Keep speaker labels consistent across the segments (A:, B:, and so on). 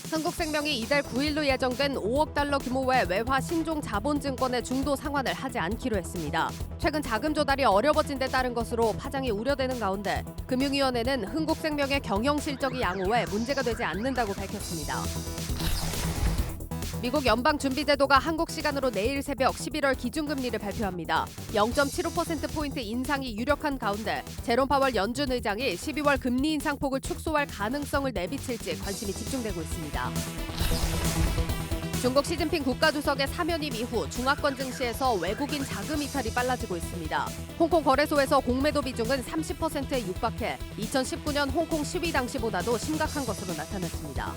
A: 한국생명이 이달 9일로 예정된 5억 달러 규모의 외화 신종 자본증권의 중도 상환을 하지 않기로 했습니다. 최근 자금 조달이 어려워진 데 따른 것으로 파장이 우려되는 가운데 금융위원회는 흥국생명의 경영 실적이 양호해 문제가 되지 않는다고 밝혔습니다. 미국 연방준비제도가 한국 시간으로 내일 새벽 11월 기준금리를 발표합니다. 0.75%포인트 인상이 유력한 가운데 제롬 파월 연준 의장이 12월 금리 인상폭을 축소할 가능성을 내비칠지 관심이 집중되고 있습니다. 중국 시진핑 국가주석의 사면임 이후 중화권 증시에서 외국인 자금 이탈이 빨라지고 있습니다. 홍콩 거래소에서 공매도 비중은 30%에 육박해 2019년 홍콩 시위 당시보다도 심각한 것으로 나타났습니다.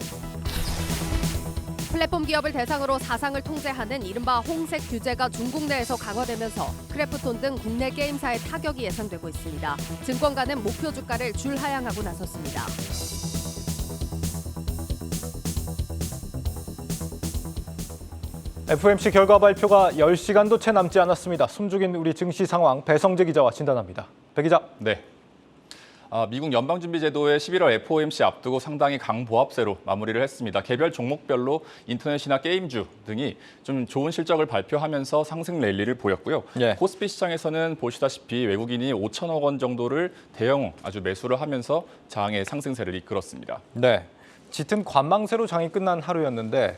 A: 플랫폼 기업을 대상으로 사상을 통제하는 이른바 홍색 규제가 중국 내에서 강화되면서 크래프톤 등 국내 게임사의 타격이 예상되고 있습니다. 증권가는 목표 주가를 줄하향하고 나섰습니다.
B: FOMC 결과 발표가 10시간도 채 남지 않았습니다. 숨죽인 우리 증시 상황 배성재 기자와 진단합니다. 배 기자.
C: 네. 미국 연방준비제도의 11월 FOMC 앞두고 상당히 강보합세로 마무리를 했습니다. 개별 종목별로 인터넷이나 게임주 등이 좀 좋은 실적을 발표하면서 상승 랠리를 보였고요.
B: 예.
C: 코스피 시장에서는 보시다시피 외국인이 5천억 원 정도를 대형 아주 매수를 하면서 장의 상승세를 이끌었습니다.
B: 네. 짙은 관망세로 장이 끝난 하루였는데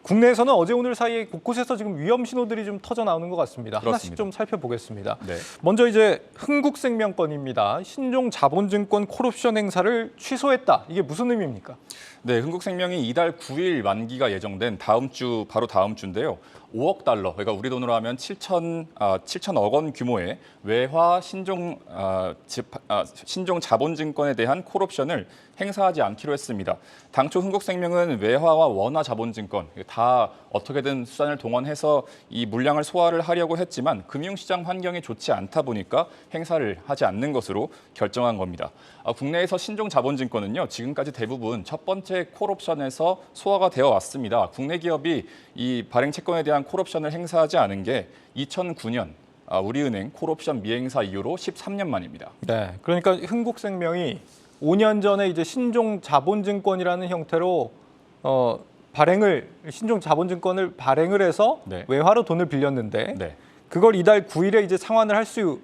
B: 국내에서는 어제 오늘 사이에 곳곳에서 지금 위험 신호들이 좀 터져 나오는 것 같습니다.
C: 그렇습니다.
B: 하나씩 좀 살펴보겠습니다.
C: 네.
B: 먼저 이제 흥국생명 건입니다. 신종 자본증권 콜옵션 행사를 취소했다. 이게 무슨 의미입니까?
C: 네, 흥국생명이 이달 9일 만기가 예정된 바로 다음 주인데요. 5억 달러, 그러니까 우리 돈으로 하면 7천억 원 규모의 외화 신종 자본증권에 대한 콜옵션을 행사하지 않기로 했습니다. 당초 흥국생명은 외화와 원화 자본증권 다 어떻게든 수단을 동원해서 이 물량을 소화를 하려고 했지만 금융시장 환경이 좋지 않다 보니까 행사를 하지 않는 것으로 결정한 겁니다. 국내에서 신종 자본증권은요, 지금까지 대부분 첫 번째 콜옵션에서 소화가 되어 왔습니다. 국내 기업이 이 발행 채권에 대한 콜옵션을 행사하지 않은 게 2009년 우리은행 콜옵션 미행사 이후로 13년 만입니다.
B: 네. 그러니까 흥국생명이 5년 전에 이제 신종 자본증권이라는 형태로 신종 자본증권을 발행을 해서
C: 네.
B: 외화로 돈을 빌렸는데
C: 네.
B: 그걸 이달 9일에 이제 상환을 할 수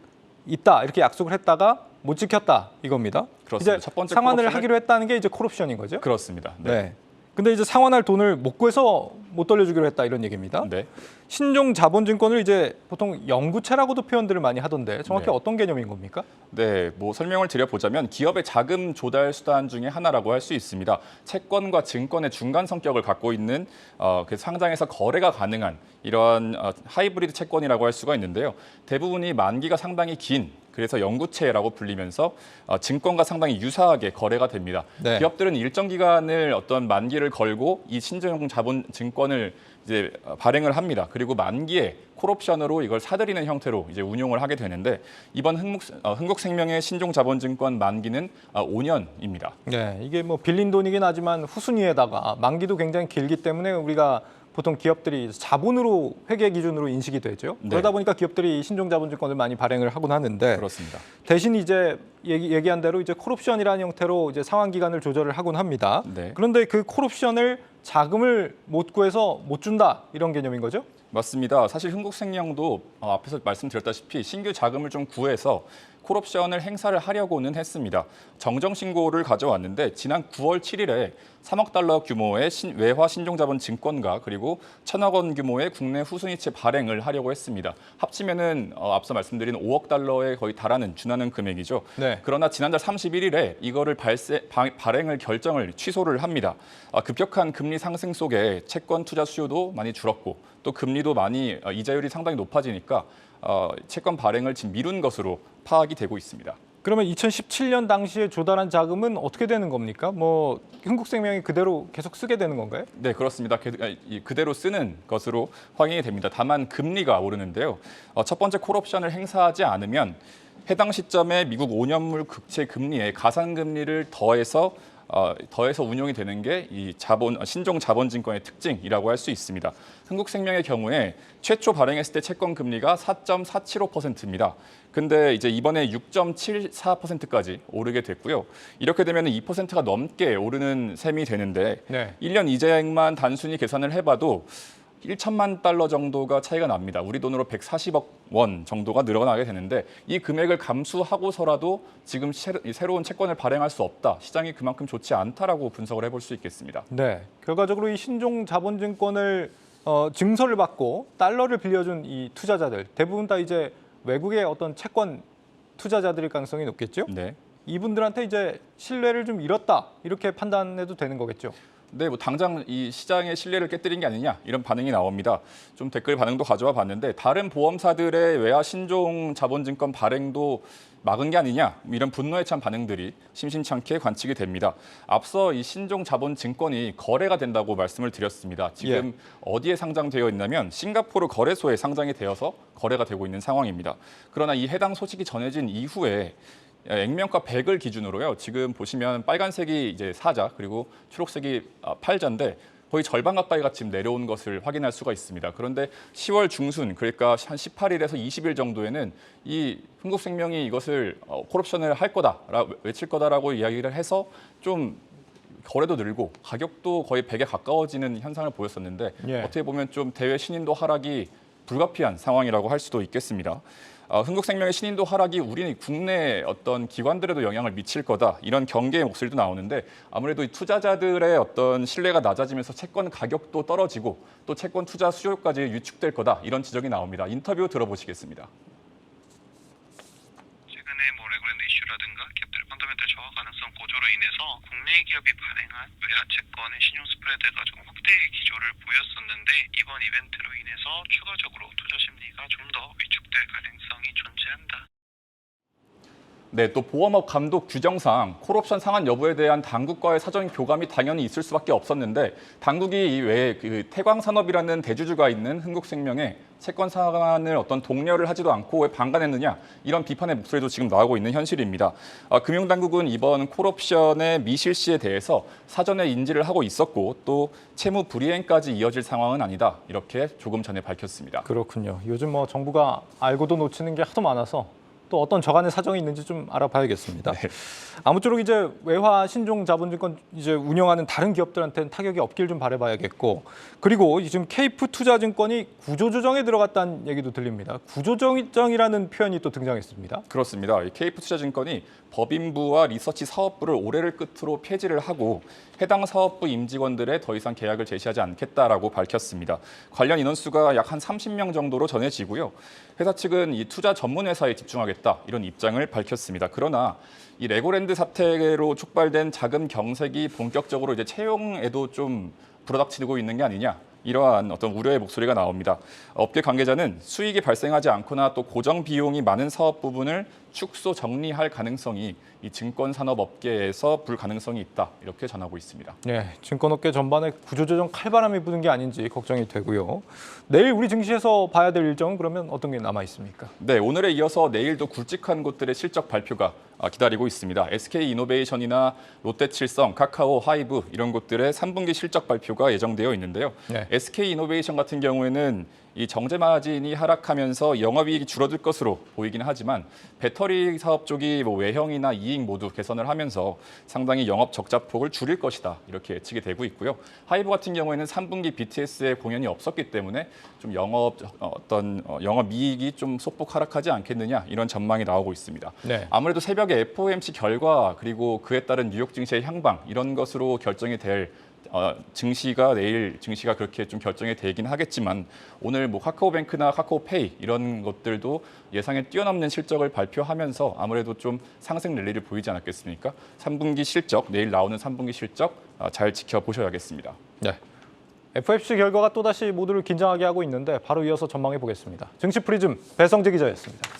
B: 있다 이렇게 약속을 했다가 못 지켰다 이겁니다.
C: 그렇습니다.
B: 이제
C: 첫 번째
B: 상환을
C: 콜옵션을-
B: 하기로 했다는 게 이제 콜옵션인 거죠?
C: 그렇습니다.
B: 네. 근데 이제 상환할 돈을 못 구해서 못 돌려주기로 했다 이런 얘기입니다.
C: 네.
B: 신종 자본증권을 이제 보통 영구채라고도 표현들을 많이 하던데 정확히
C: 네.
B: 어떤 개념인 겁니까?
C: 네, 설명을 드려보자면 기업의 자금 조달 수단 중에 하나라고 할 수 있습니다. 채권과 증권의 중간 성격을 갖고 있는 그 상장에서 거래가 가능한 이러한 하이브리드 채권이라고 할 수가 있는데요. 대부분이 만기가 상당히 긴 그래서 영구채라고 불리면서 증권과 상당히 유사하게 거래가 됩니다.
B: 네.
C: 기업들은 일정 기간을 어떤 만기를 걸고 이 신종 자본 증권을 이제 발행을 합니다. 그리고 만기에 콜옵션으로 이걸 사들이는 형태로 이제 운용을 하게 되는데 이번 흥국생명의 신종 자본증권 만기는 5년입니다.
B: 네, 이게 뭐 빌린 돈이긴 하지만 후순위에다가 만기도 굉장히 길기 때문에 우리가 보통 기업들이 자본으로 회계 기준으로 인식이 되죠.
C: 네.
B: 그러다 보니까 기업들이 신종 자본증권을 많이 발행을 하곤 하는데
C: 그렇습니다.
B: 대신 이제 얘기한 대로 이제 콜옵션이라는 형태로 이제 상환 기간을 조절을 하곤 합니다.
C: 네.
B: 그런데 그 콜옵션을 자금을 못 구해서 못 준다 이런 개념인 거죠?
C: 맞습니다. 사실 흥국생명도 앞에서 말씀드렸다시피 신규 자금을 좀 구해서 콜옵션을 행사를 하려고는 했습니다. 정정 신고를 가져왔는데 지난 9월 7일에 3억 달러 규모의 외화 신종자본 증권과 그리고 1천억 원 규모의 국내 후순위채 발행을 하려고 했습니다. 합치면은 앞서 말씀드린 5억 달러에 거의 준하는 금액이죠.
B: 네.
C: 그러나 지난달 31일에 이거를 발행을 결정을 취소를 합니다. 급격한 금리 상승 속에 채권 투자 수요도 많이 줄었고 또 금리도 많이 이자율이 상당히 높아지니까 채권 발행을 지금 미룬 것으로 파악이 되고 있습니다.
B: 그러면 2017년 당시에 조달한 자금은 어떻게 되는 겁니까? 뭐 흥국생명이 그대로 계속 쓰게 되는 건가요?
C: 네, 그렇습니다. 그대로 쓰는 것으로 확인이 됩니다. 다만 금리가 오르는데요. 첫 번째 콜옵션을 행사하지 않으면 해당 시점에 미국 5년물 국채 금리에 가산금리를 더해서 더해서 운용이 되는 게 이 신종 자본증권의 특징이라고 할 수 있습니다. 흥국생명의 경우에 최초 발행했을 때 채권 금리가 4.475%입니다. 근데 이제 이번에 6.74%까지 오르게 됐고요. 이렇게 되면 2%가 넘게 오르는 셈이 되는데
B: 네.
C: 1년 이자액만 단순히 계산을 해봐도 1천만 달러 정도가 차이가 납니다. 우리 돈으로 140억 원 정도가 늘어나게 되는데 이 금액을 감수하고서라도 지금 새로운 채권을 발행할 수 없다. 시장이 그만큼 좋지 않다라고 분석을 해볼 수 있겠습니다.
B: 네. 결과적으로 이 신종 자본증권을 증서를 받고 달러를 빌려준 이 투자자들 대부분 다 이제 외국의 어떤 채권 투자자들일 가능성이 높겠죠?
C: 네.
B: 이분들한테 이제 신뢰를 좀 잃었다 이렇게 판단해도 되는 거겠죠?
C: 네, 뭐 당장 이 시장의 신뢰를 깨뜨린 게 아니냐 이런 반응이 나옵니다. 좀 댓글 반응도 가져와 봤는데 다른 보험사들의 외화 신종 자본증권 발행도 막은 게 아니냐 이런 분노에 찬 반응들이 심심찮게 관측이 됩니다. 앞서 이 신종 자본증권이 거래가 된다고 말씀을 드렸습니다. 지금 어디에 상장되어 있냐면 싱가포르 거래소에 상장이 되어서 거래가 되고 있는 상황입니다. 그러나 이 해당 소식이 전해진 이후에 액면가 100을 기준으로요. 지금 보시면 빨간색이 이제 사자 그리고 초록색이 팔자인데 거의 절반 가까이가 지금 내려온 것을 확인할 수가 있습니다. 그런데 10월 중순 그러니까 한 18일에서 20일 정도에는 이 흥국생명이 이것을 콜옵션을 할 거다, 외칠 거다라고 이야기를 해서 좀 거래도 늘고 가격도 거의 100에 가까워지는 현상을 보였었는데 어떻게 보면 좀 대외 신인도 하락이 불가피한 상황이라고 할 수도 있겠습니다. 흥국생명의 신인도 하락이 우리 국내 어떤 기관들에도 영향을 미칠 거다 이런 경계의 목소리도 나오는데 아무래도 이 투자자들의 어떤 신뢰가 낮아지면서 채권 가격도 떨어지고 또 채권 투자 수요까지 위축될 거다 이런 지적이 나옵니다. 인터뷰 들어보시겠습니다.
D: 최근에 레귤레이션 이슈라든가 기업들의 펀더멘탈 저하 가능성 고조로 인해서 국내 기업이 발행한 외화 채권의 신용 스프레드가 좀 확대 기조를 보였었는데 이번 이벤트로 인해서 추가적으로 투자 심리가 좀 더 위축될 가능성이 존재한다.
C: 네, 또 보험업 감독 규정상 콜옵션 상한 여부에 대한 당국과의 사전 교감이 당연히 있을 수밖에 없었는데 당국이 이외에 그 태광산업이라는 대주주가 있는 흥국생명에 채권 상한을 어떤 독려를 하지도 않고 왜 방관했느냐 이런 비판의 목소리도 지금 나오고 있는 현실입니다. 금융당국은 이번 콜옵션의 미실시에 대해서 사전에 인지를 하고 있었고 또 채무 불이행까지 이어질 상황은 아니다 이렇게 조금 전에 밝혔습니다.
B: 그렇군요. 요즘 정부가 알고도 놓치는 게 하도 많아서 또 어떤 저간의 사정이 있는지 좀 알아봐야겠습니다.
C: 네.
B: 아무쪼록 이제 외화 신종 자본증권 이제 운영하는 다른 기업들한테는 타격이 없길 좀 바라봐야겠고 그리고 지금 케이프 투자증권이 구조조정에 들어갔다는 얘기도 들립니다. 구조조정이라는 표현이 또 등장했습니다.
C: 그렇습니다. 이 케이프 투자증권이 법인부와 리서치 사업부를 올해를 끝으로 폐지를 하고 해당 사업부 임직원들의 더 이상 계약을 제시하지 않겠다라고 밝혔습니다. 관련 인원수가 약 한 30명 정도로 전해지고요. 회사 측은 이 투자 전문 회사에 집중하겠다 이런 입장을 밝혔습니다. 그러나 이 레고랜드 사태로 촉발된 자금 경색이 본격적으로 이제 채용에도 좀 불어닥치고 있는 게 아니냐. 이러한 어떤 우려의 목소리가 나옵니다. 업계 관계자는 수익이 발생하지 않거나 또 고정 비용이 많은 사업 부분을 축소 정리할 가능성이 이 증권 산업 업계에서 불가능성이 있다 이렇게 전하고 있습니다.
B: 네, 증권업계 전반에 구조조정 칼바람이 부는 게 아닌지 걱정이 되고요. 내일 우리 증시에서 봐야 될 일정은 그러면 어떤 게 남아 있습니까?
C: 네, 오늘에 이어서 내일도 굵직한 곳들의 실적 발표가 기다리고 있습니다. SK이노베이션이나 롯데칠성, 카카오, 하이브 이런 곳들의 3분기 실적 발표가 예정되어 있는데요.
B: 네.
C: SK이노베이션 같은 경우에는 이 정제 마진이 하락하면서 영업이익이 줄어들 것으로 보이긴 하지만 배터리 사업 쪽이 외형이나 이익 모두 개선을 하면서 상당히 영업 적자폭을 줄일 것이다 이렇게 예측이 되고 있고요. 하이브 같은 경우에는 3분기 BTS의 공연이 없었기 때문에 좀 영업이익이 좀 소폭 하락하지 않겠느냐 이런 전망이 나오고 있습니다.
B: 네.
C: 아무래도 새벽에 FOMC 결과 그리고 그에 따른 뉴욕 증시의 향방 이런 것으로 결정이 될 내일 증시가 그렇게 좀 결정이 되긴 하겠지만 오늘 카카오뱅크나 카카오페이 이런 것들도 예상에 뛰어넘는 실적을 발표하면서 아무래도 좀 상승 랠리를 보이지 않았겠습니까? 3분기 실적, 내일 나오는 3분기 실적 잘 지켜보셔야겠습니다.
B: 네. FOMC 결과가 또다시 모두를 긴장하게 하고 있는데 바로 이어서 전망해 보겠습니다. 증시 프리즘 배성재 기자였습니다.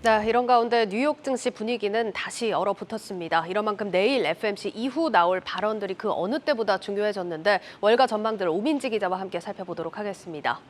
A: 네, 이런 가운데 뉴욕 증시 분위기는 다시 얼어붙었습니다. 이런 만큼 내일 FOMC 이후 나올 발언들이 그 어느 때보다 중요해졌는데 월가 전망들을 오민지 기자와 함께 살펴보도록 하겠습니다.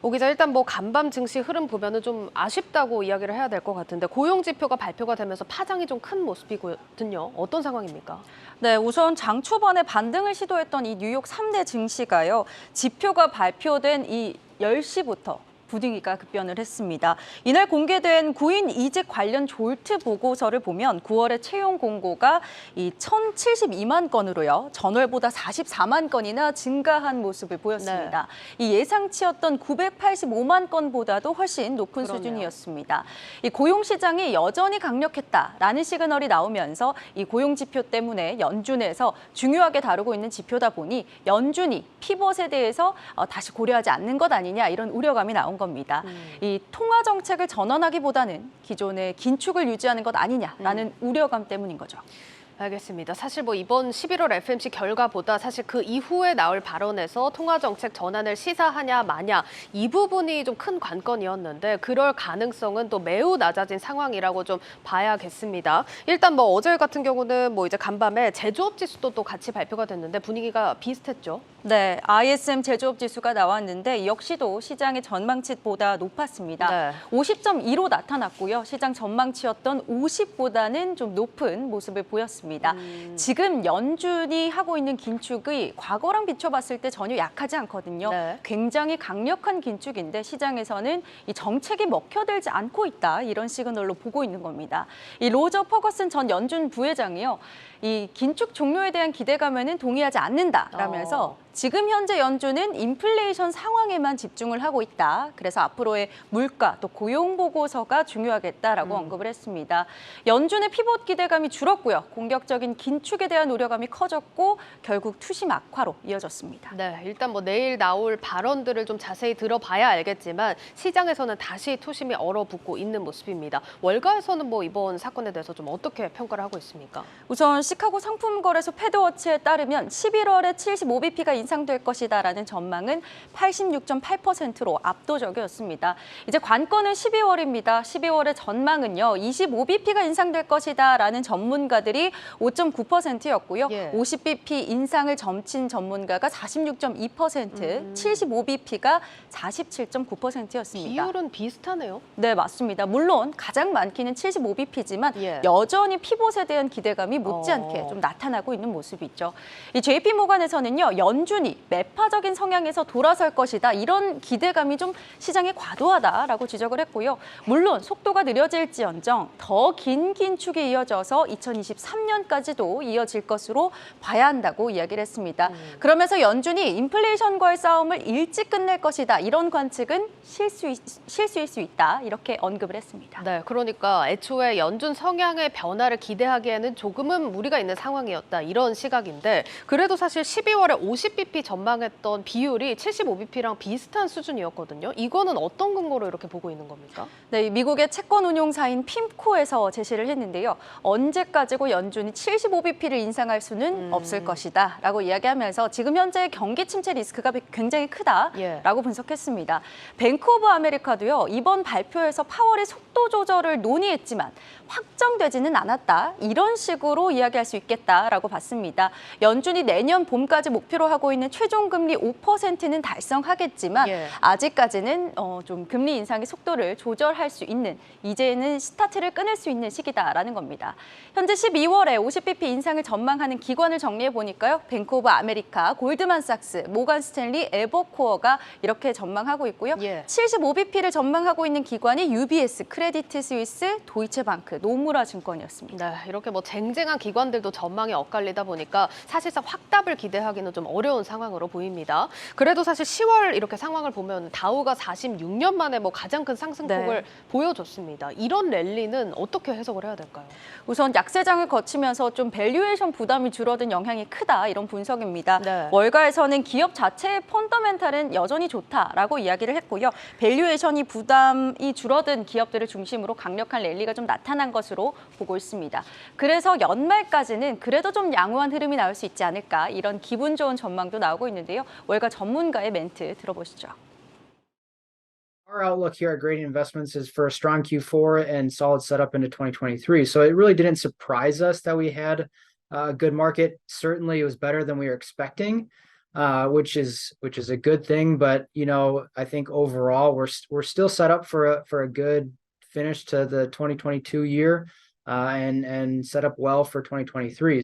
A: 오 기자, 일단 간밤 증시 흐름 보면은 좀 아쉽다고 이야기를 해야 될 것 같은데 고용 지표가 발표가 되면서 파장이 좀 큰 모습이거든요. 어떤 상황입니까?
E: 네, 우선 장 초반에 반등을 시도했던 이 뉴욕 3대 증시가요. 지표가 발표된 이 10시부터 부등기가 급변을 했습니다. 이날 공개된 구인 이직 관련 졸트 보고서를 보면 9월의 채용 공고가 이 1,072만 건으로요. 전월보다 44만 건이나 증가한 모습을 보였습니다. 이 예상치였던 985만 건보다도 훨씬 높은
A: 그러네요.
E: 수준이었습니다. 이 고용 시장이 여전히 강력했다라는 시그널이 나오면서 이 고용 지표 때문에 연준에서 중요하게 다루고 있는 지표다 보니 연준이 피벗에 대해서 다시 고려하지 않는 것 아니냐 이런 우려감이 나온 겁니다. 이 통화 정책을 전환하기보다는 기존의 긴축을 유지하는 것 아니냐라는 우려감 때문인 거죠.
A: 알겠습니다. 사실 이번 11월 FOMC 결과보다 사실 그 이후에 나올 발언에서 통화정책 전환을 시사하냐 마냐 이 부분이 좀 큰 관건이었는데 그럴 가능성은 또 매우 낮아진 상황이라고 좀 봐야겠습니다. 일단 어제 같은 경우는 이제 간밤에 제조업 지수도 또 같이 발표가 됐는데 분위기가 비슷했죠.
E: 네, ISM 제조업 지수가 나왔는데 역시도 시장의 전망치보다 높았습니다.
A: 네.
E: 50.2로 나타났고요. 시장 전망치였던 50보다는 좀 높은 모습을 보였습니다. 지금 연준이 하고 있는 긴축이 과거랑 비춰봤을 때 전혀 약하지 않거든요.
A: 네.
E: 굉장히 강력한 긴축인데 시장에서는 이 정책이 먹혀들지 않고 있다 이런 시그널로 보고 있는 겁니다. 이 로저 퍼거슨 전 연준 부회장이요. 이 긴축 종료에 대한 기대감에는 동의하지 않는다라면서 지금 현재 연준은 인플레이션 상황에만 집중을 하고 있다. 그래서 앞으로의 물가 또 고용 보고서가 중요하겠다라고 언급을 했습니다. 연준의 피봇 기대감이 줄었고요. 공격적인 긴축에 대한 우려감이 커졌고 결국 투심 악화로 이어졌습니다.
A: 네, 일단 내일 나올 발언들을 좀 자세히 들어봐야 알겠지만 시장에서는 다시 투심이 얼어붙고 있는 모습입니다. 월가에서는 이번 사건에 대해서 좀 어떻게 평가를 하고 있습니까?
E: 우선 시카고 상품거래소 패드워치에 따르면 11월에 75bp가 인상될 것이다라는 전망은 86.8%로 압도적이었습니다. 이제 관건은 12월입니다. 12월의 전망은요. 25bp가 인상될 것이다라는 전문가들이 5.9%였고요.
A: 예.
E: 50bp 인상을 점친 전문가가 46.2%, 75bp가 47.9%였습니다.
A: 비율은 비슷하네요.
E: 네, 맞습니다. 물론 가장 많기는 75bp지만
A: 예.
E: 여전히 피봇에 대한 기대감이 못지않게 좀 나타나고 있는 모습이죠. 이 JP 모간에서는요, 연준이 매파적인 성향에서 돌아설 것이다. 이런 기대감이 좀 시장에 과도하다라고 지적을 했고요. 물론 속도가 느려질지언정 더 긴 긴축이 이어져서 2023년까지도 이어질 것으로 봐야 한다고 이야기를 했습니다. 그러면서 연준이 인플레이션과의 싸움을 일찍 끝낼 것이다. 이런 관측은 실수일 수 있다. 이렇게 언급을 했습니다.
A: 네, 그러니까 애초에 연준 성향의 변화를 기대하기에는 조금은 무리가 있는 상황이었다. 이런 시각인데 그래도 사실 12월에 50bp 전망했던 비율이 75bp랑 비슷한 수준이었거든요. 이거는 어떤 근거로 이렇게 보고 있는 겁니까?
E: 네, 미국의 채권 운용사인 핌코에서 제시를 했는데요. 언제까지고 연준이 75bp를 인상할 수는 없을 것이다 라고 이야기하면서 지금 현재 경기 침체 리스크가 굉장히 크다라고 분석했습니다. 뱅크 오브 아메리카도요. 이번 발표에서 파월의 속도 조절을 논의했지만 확정되지는 않았다. 이런 식으로 이야기할 수 있겠다라고 봤습니다. 연준이 내년 봄까지 목표로 하고 있는 최종 금리 5%는 달성하겠지만 아직까지는 좀 금리 인상의 속도를 조절할 수 있는 이제는 스타트를 끊을 수 있는 시기다라는 겁니다. 현재 12월에 50bp 인상을 전망하는 기관을 정리해 보니까요. 뱅크 오브 아메리카, 골드만삭스, 모간 스탠리, 에버코어가 이렇게 전망하고 있고요. 75bp를 전망하고 있는 기관이 UBS, 크레디트 스위스, 도이체방크, 노무라 증권이었습니다.
A: 네, 이렇게 쟁쟁한 기관들도 전망이 엇갈리다 보니까 사실상 확답을 기대하기는 좀 어려운 상황으로 보입니다. 그래도 사실 10월 이렇게 상황을 보면 다우가 46년 만에 가장 큰 상승폭을 보여줬습니다. 이런 랠리는 어떻게 해석을 해야 될까요?
E: 우선 약세장을 거치면서 좀 밸류에이션 부담이 줄어든 영향이 크다 이런 분석입니다.
A: 네.
E: 월가에서는 기업 자체의 펀더멘탈은 여전히 좋다라고 이야기를 했고요. 밸류에이션이 부담이 줄어든 기업들을 중심으로 강력한 랠리가 좀 나타난 것으로 보고 있습니다. 그래서 연말까지는 그래도 좀 양호한 흐름이 나올 수 있지 않을까 이런 기분 좋은 전망도 나오고 있는데요. 월가 전문가의 멘트 들어보시죠.
F: Our outlook here at Gradient Investments is for a strong Q4 and solid setup into 2023. So it really didn't surprise us that we had a good market. Certainly, it was better than we were expecting, which is a good thing. But I think overall we're still set up for a good finish to the 2022 year, and set up well for 2023.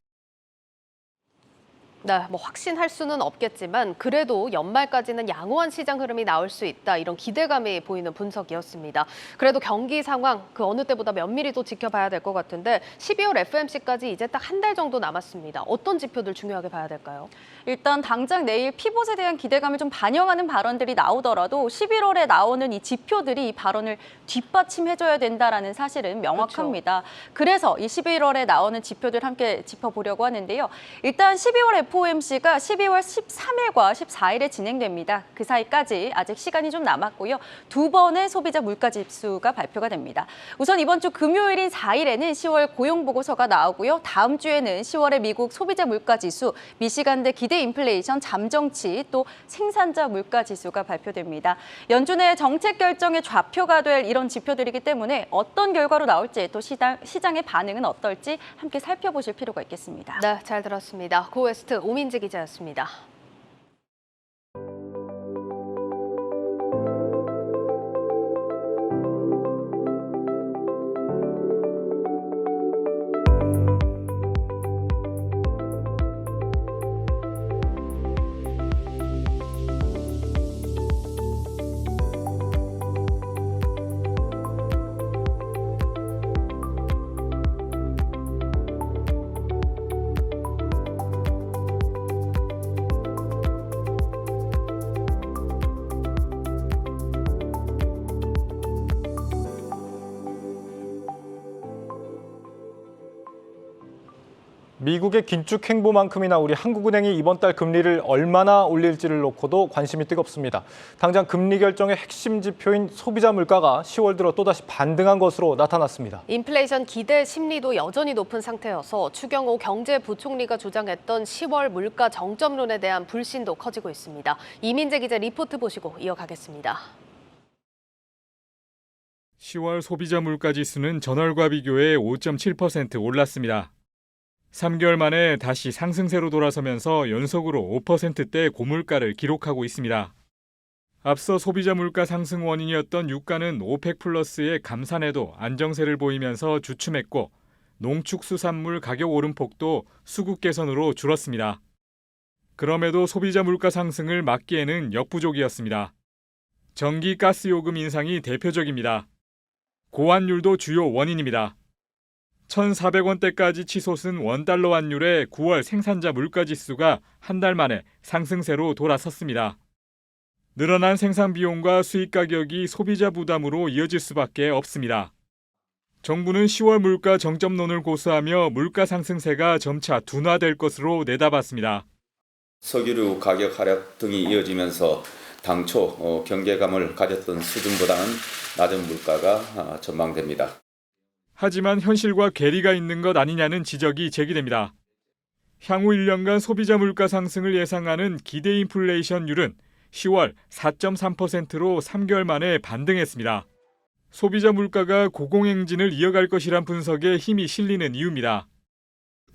A: 네, 뭐 확신할 수는 없겠지만 그래도 연말까지는 양호한 시장 흐름이 나올 수 있다 이런 기대감이 보이는 분석이었습니다. 그래도 경기 상황 그 어느 때보다 면밀히 또 지켜봐야 될 것 같은데 12월 FOMC까지 이제 딱 한 달 정도 남았습니다. 어떤 지표들 중요하게 봐야 될까요?
E: 일단 당장 내일 피봇에 대한 기대감을 좀 반영하는 발언들이 나오더라도 11월에 나오는 이 지표들이 이 발언을 뒷받침해줘야 된다라는 사실은 명확합니다. 그래서 이 11월에 나오는 지표들 함께 짚어보려고 하는데요. 일단 12월 FOMC가 12월 13일과 14일에 진행됩니다. 그 사이까지 아직 시간이 좀 남았고요. 두 번의 소비자 물가지수가 발표가 됩니다. 우선 이번 주 금요일인 4일에는 10월 고용보고서가 나오고요. 다음 주에는 10월의 미국 소비자 물가지수, 미시간대 기대 인플레이션 잠정치, 또 생산자 물가지수가 발표됩니다. 연준의 정책 결정의 좌표가 될 이런 지표들이기 때문에 어떤 결과로 나올지 또 시장의 반응은 어떨지 함께 살펴보실 필요가 있겠습니다.
A: 네, 잘 들었습니다. 고웨스트 오민지 기자였습니다.
B: 미국의 긴축 행보만큼이나 우리 한국은행이 이번 달 금리를 얼마나 올릴지를 놓고도 관심이 뜨겁습니다. 당장 금리 결정의 핵심 지표인 소비자 물가가 10월 들어 또다시 반등한 것으로 나타났습니다.
A: 인플레이션 기대 심리도 여전히 높은 상태여서 추경호 경제부총리가 주장했던 10월 물가 정점론에 대한 불신도 커지고 있습니다. 이민재 기자 리포트 보시고 이어가겠습니다.
G: 10월 소비자 물가 지수는 전월과 비교해 5.7% 올랐습니다. 3개월 만에 다시 상승세로 돌아서면서 연속으로 5%대 고물가를 기록하고 있습니다. 앞서 소비자 물가 상승 원인이었던 유가는 오펙 플러스의 감산에도 안정세를 보이면서 주춤했고 농축수산물 가격 오름폭도 수급 개선으로 줄었습니다. 그럼에도 소비자 물가 상승을 막기에는 역부족이었습니다. 전기, 가스 요금 인상이 대표적입니다. 고환율도 주요 원인입니다. 1,400원대까지 치솟은 원달러 환율의 9월 생산자 물가지수가 한 달 만에 상승세로 돌아섰습니다. 늘어난 생산 비용과 수입 가격이 소비자 부담으로 이어질 수밖에 없습니다. 정부는 10월 물가 정점론을 고수하며 물가 상승세가 점차 둔화될 것으로 내다봤습니다.
H: 석유류 가격 하락 등이 이어지면서 당초 경계감을 가졌던 수준보다는 낮은 물가가 전망됩니다.
G: 하지만 현실과 괴리가 있는 것 아니냐는 지적이 제기됩니다. 향후 1년간 소비자 물가 상승을 예상하는 기대 인플레이션율은 10월 4.3%로 3개월 만에 반등했습니다. 소비자 물가가 고공행진을 이어갈 것이란 분석에 힘이 실리는 이유입니다.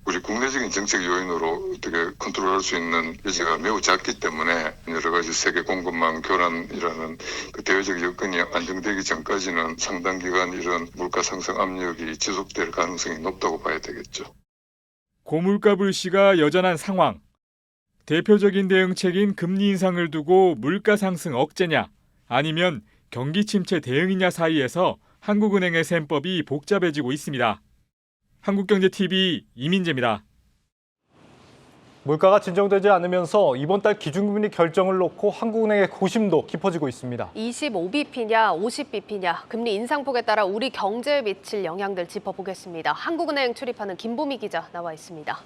I: 우리 국내적인 정책 요인으로 어떻게 컨트롤할 수 있는 여지가 매우 작기 때문에 여러 가지 세계 공급망 교란이라는 그 대외적 여건이 안정되기 전까지는 상당 기간 이런 물가 상승 압력이 지속될 가능성이 높다고 봐야 되겠죠.
G: 고물가 불씨가 여전한 상황. 대표적인 대응책인 금리 인상을 두고 물가 상승 억제냐 아니면 경기 침체 대응이냐 사이에서 한국은행의 셈법이 복잡해지고 있습니다. 한국경제TV 이민재입니다.
B: 물가가 진정되지 않으면서 이번 달 기준금리 결정을 놓고 한국은행의 고심도 깊어지고 있습니다.
A: 25bp냐 50bp냐 금리 인상폭에 따라 우리 경제에 미칠 영향들 짚어보겠습니다. 한국은행 출입하는 김보미 기자 나와 있습니다.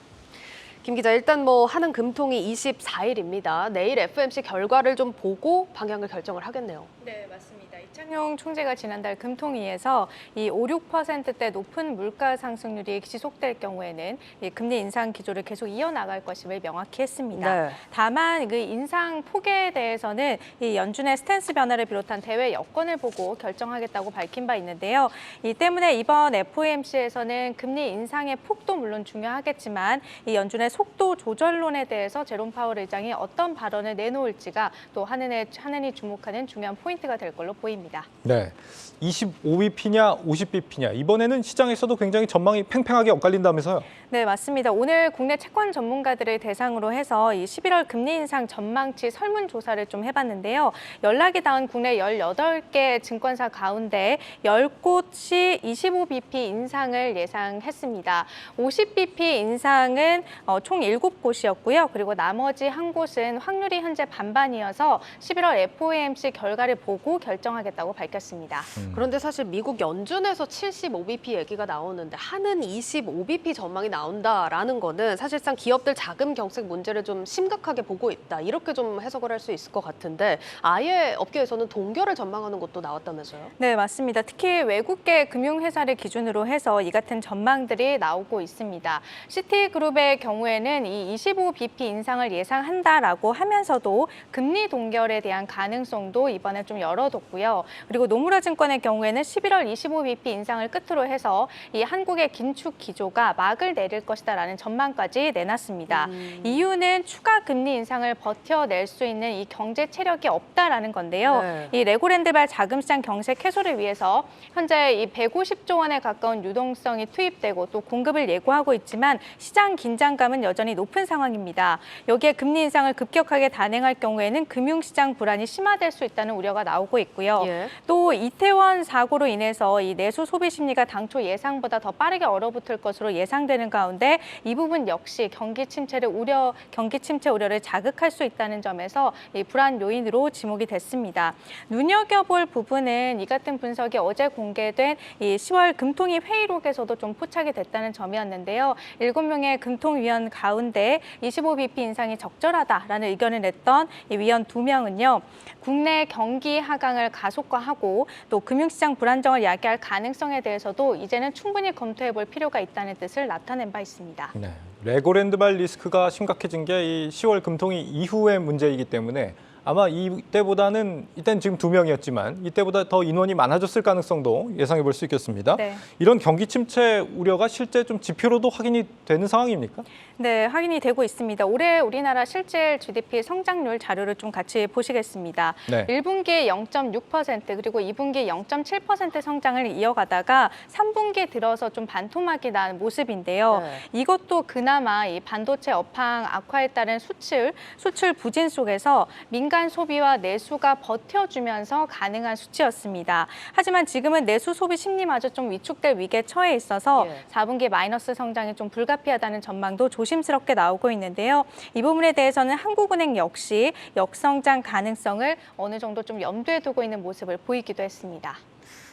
A: 김 기자, 일단 하는 금통이 24일입니다. 내일 FOMC 결과를 좀 보고 방향을 결정을 하겠네요.
E: 네, 맞습니다.
J: 이창용 총재가 지난달 금통위에서 이 5, 6%대 높은 물가 상승률이 지속될 경우에는 이 금리 인상 기조를 계속 이어나갈 것임을 명확히 했습니다.
A: 네.
J: 다만 그 인상 폭에 대해서는 이 연준의 스탠스 변화를 비롯한 대외 여건을 보고 결정하겠다고 밝힌 바 있는데요. 이 때문에 이번 FOMC에서는 금리 인상의 폭도 물론 중요하겠지만 이 연준의 속도 조절론에 대해서 제롬 파월 의장이 어떤 발언을 내놓을지가 또 한은이 주목하는 중요한 포인트가 될 걸로 보입니다.
B: 네, 25bp냐 50bp냐 이번에는 시장에서도 굉장히 전망이 팽팽하게 엇갈린다면서요?
J: 네, 맞습니다. 오늘 국내 채권 전문가들을 대상으로 해서 이 11월 금리 인상 전망치 설문조사를 좀 해봤는데요. 연락이 닿은 국내 18개 증권사 가운데 10곳이 25bp 인상을 예상했습니다. 50bp 인상은 총 7곳이었고요. 그리고 나머지 한 곳은 확률이 현재 반반이어서 11월 FOMC 결과를 보고 결정하겠다고 밝혔습니다.
A: 그런데 사실 미국 연준에서 75bp 얘기가 나오는데 한은 25bp 전망이 나온다라는 거는 사실상 기업들 자금 경색 문제를 좀 심각하게 보고 있다. 이렇게 좀 해석을 할 수 있을 것 같은데 아예 업계에서는 동결을 전망하는 것도 나왔다면서요?
J: 네, 맞습니다. 특히 외국계 금융회사를 기준으로 해서 이 같은 전망들이 나오고 있습니다. 시티그룹의 경우에는 이 25bp 인상을 예상한다라고 하면서도 금리 동결에 대한 가능성도 이번에 좀 열어뒀고요. 그리고 노무라 증권의 경우에는 11월 25bp 인상을 끝으로 해서 이 한국의 긴축 기조가 막을 내릴 것이다라는 전망까지 내놨습니다. 이유는 추가 금리 인상을 버텨낼 수 있는 이 경제 체력이 없다라는 건데요.
A: 네.
J: 이 레고랜드발 자금시장 경색 해소를 위해서 현재 이 150조 원에 가까운 유동성이 투입되고 또 공급을 예고하고 있지만 시장 긴장감은 여전히 높은 상황입니다. 여기에 금리 인상을 급격하게 단행할 경우에는 금융시장 불안이 심화될 수 있다는 우려가 나오고 있고요.
A: 예.
J: 또 이태원 사고로 인해서 이 내수 소비 심리가 당초 예상보다 더 빠르게 얼어붙을 것으로 예상되는 가운데 이 부분 역시 경기 침체 우려를 자극할 수 있다는 점에서 이 불안 요인으로 지목이 됐습니다. 눈여겨볼 부분은 이 같은 분석이 어제 공개된 이 10월 금통위 회의록에서도 좀 포착이 됐다는 점이었는데요. 7명의 금통위원 가운데 25bp 인상이 적절하다라는 의견을 냈던 이 위원 2명은요. 국내 경기 하강을 가속화하고 또 금융시장 불안정을 야기할 가능성에 대해서도 이제는 충분히 검토해볼 필요가 있다는 뜻을 나타낸 바 있습니다.
B: 네, 레고랜드발 리스크가 심각해진 게 이 10월 금통위 이후의 문제이기 때문에 아마 이때는 지금 2명이었지만 이때보다 더 인원이 많아졌을 가능성도 예상해 볼 수 있겠습니다.
J: 네.
B: 이런 경기 침체 우려가 실제 좀 지표로도 확인이 되는 상황입니까?
J: 네, 확인이 되고 있습니다. 올해 우리나라 실질 GDP 성장률 자료를 좀 같이 보시겠습니다.
B: 네.
J: 1분기 0.6% 그리고 2분기 0.7% 성장을 이어가다가 3분기 들어서 좀 반토막이 난 모습인데요.
A: 네.
J: 이것도 그나마 이 반도체 업황 악화에 따른 수출 부진 속에서 민간 소비와 내수가 버텨주면서 가능한 수치였습니다. 하지만 지금은 내수 소비 심리마저 좀 위축될 위기에 처해 있어서
A: 예.
J: 4분기 마이너스 성장이 좀 불가피하다는 전망도 조심스럽게 나오고 있는데요. 이 부분에 대해서는 한국은행 역시 역성장 가능성을 어느 정도 좀 염두에 두고 있는 모습을 보이기도 했습니다.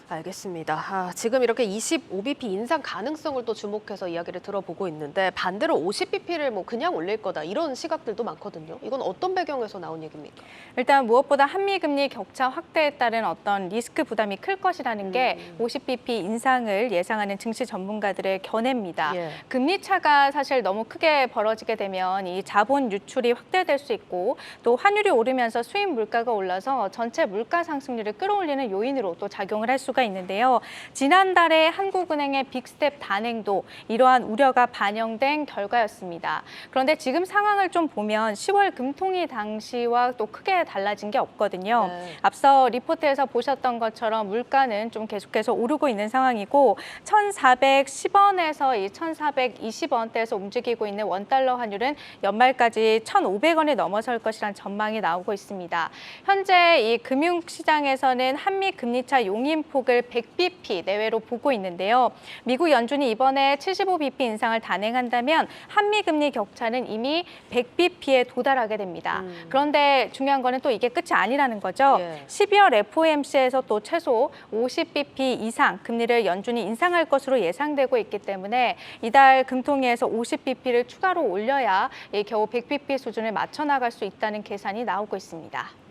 A: 알겠습니다. 지금 이렇게 25bp 인상 가능성을 또 주목해서 이야기를 들어보고 있는데 반대로 50bp를 뭐 그냥 올릴 거다 이런 시각들도 많거든요. 이건 어떤 배경에서 나온 얘기입니까?
J: 일단 무엇보다 한미 금리 격차 확대에 따른 어떤 리스크 부담이 클 것이라는 게 50bp 인상을 예상하는 증시 전문가들의 견해입니다.
A: 예.
J: 금리 차가 사실 너무 크게 벌어지게 되면 이 자본 유출이 확대될 수 있고 또 환율이 오르면서 수입 물가가 올라서 전체 물가 상승률을 끌어올리는 요인으로 또 작용을 할 수가 있는데요. 지난달에 한국은행의 빅스텝 단행도 이러한 우려가 반영된 결과였습니다. 그런데 지금 상황을 좀 보면 10월 금통위 당시와 또 크게 달라진 게 없거든요.
A: 네.
J: 앞서 리포트에서 보셨던 것처럼 물가는 좀 계속해서 오르고 있는 상황이고 1,410원에서 이 1,420원대에서 움직이고 있는 원달러 환율은 연말까지 1,500원이 넘어설 것이란 전망이 나오고 있습니다. 현재 이 금융시장에서는 한미 금리차 용인폭을 100bp 내외로 보고 있는데요. 미국 연준이 이번에 75bp 인상을 단행한다면 한미 금리 격차는 이미 100bp에 도달하게 됩니다. 그런데 중요한 거는 또 이게 끝이 아니라는 거죠.
A: 예.
J: 12월 FOMC에서 또 최소 50bp 이상 금리를 연준이 인상할 것으로 예상되고 있기 때문에 이달 금통위에서 50bp를 추가로 올려야 겨우 100bp 수준을 맞춰 나갈 수 있다는 계산이 나오고 있습니다.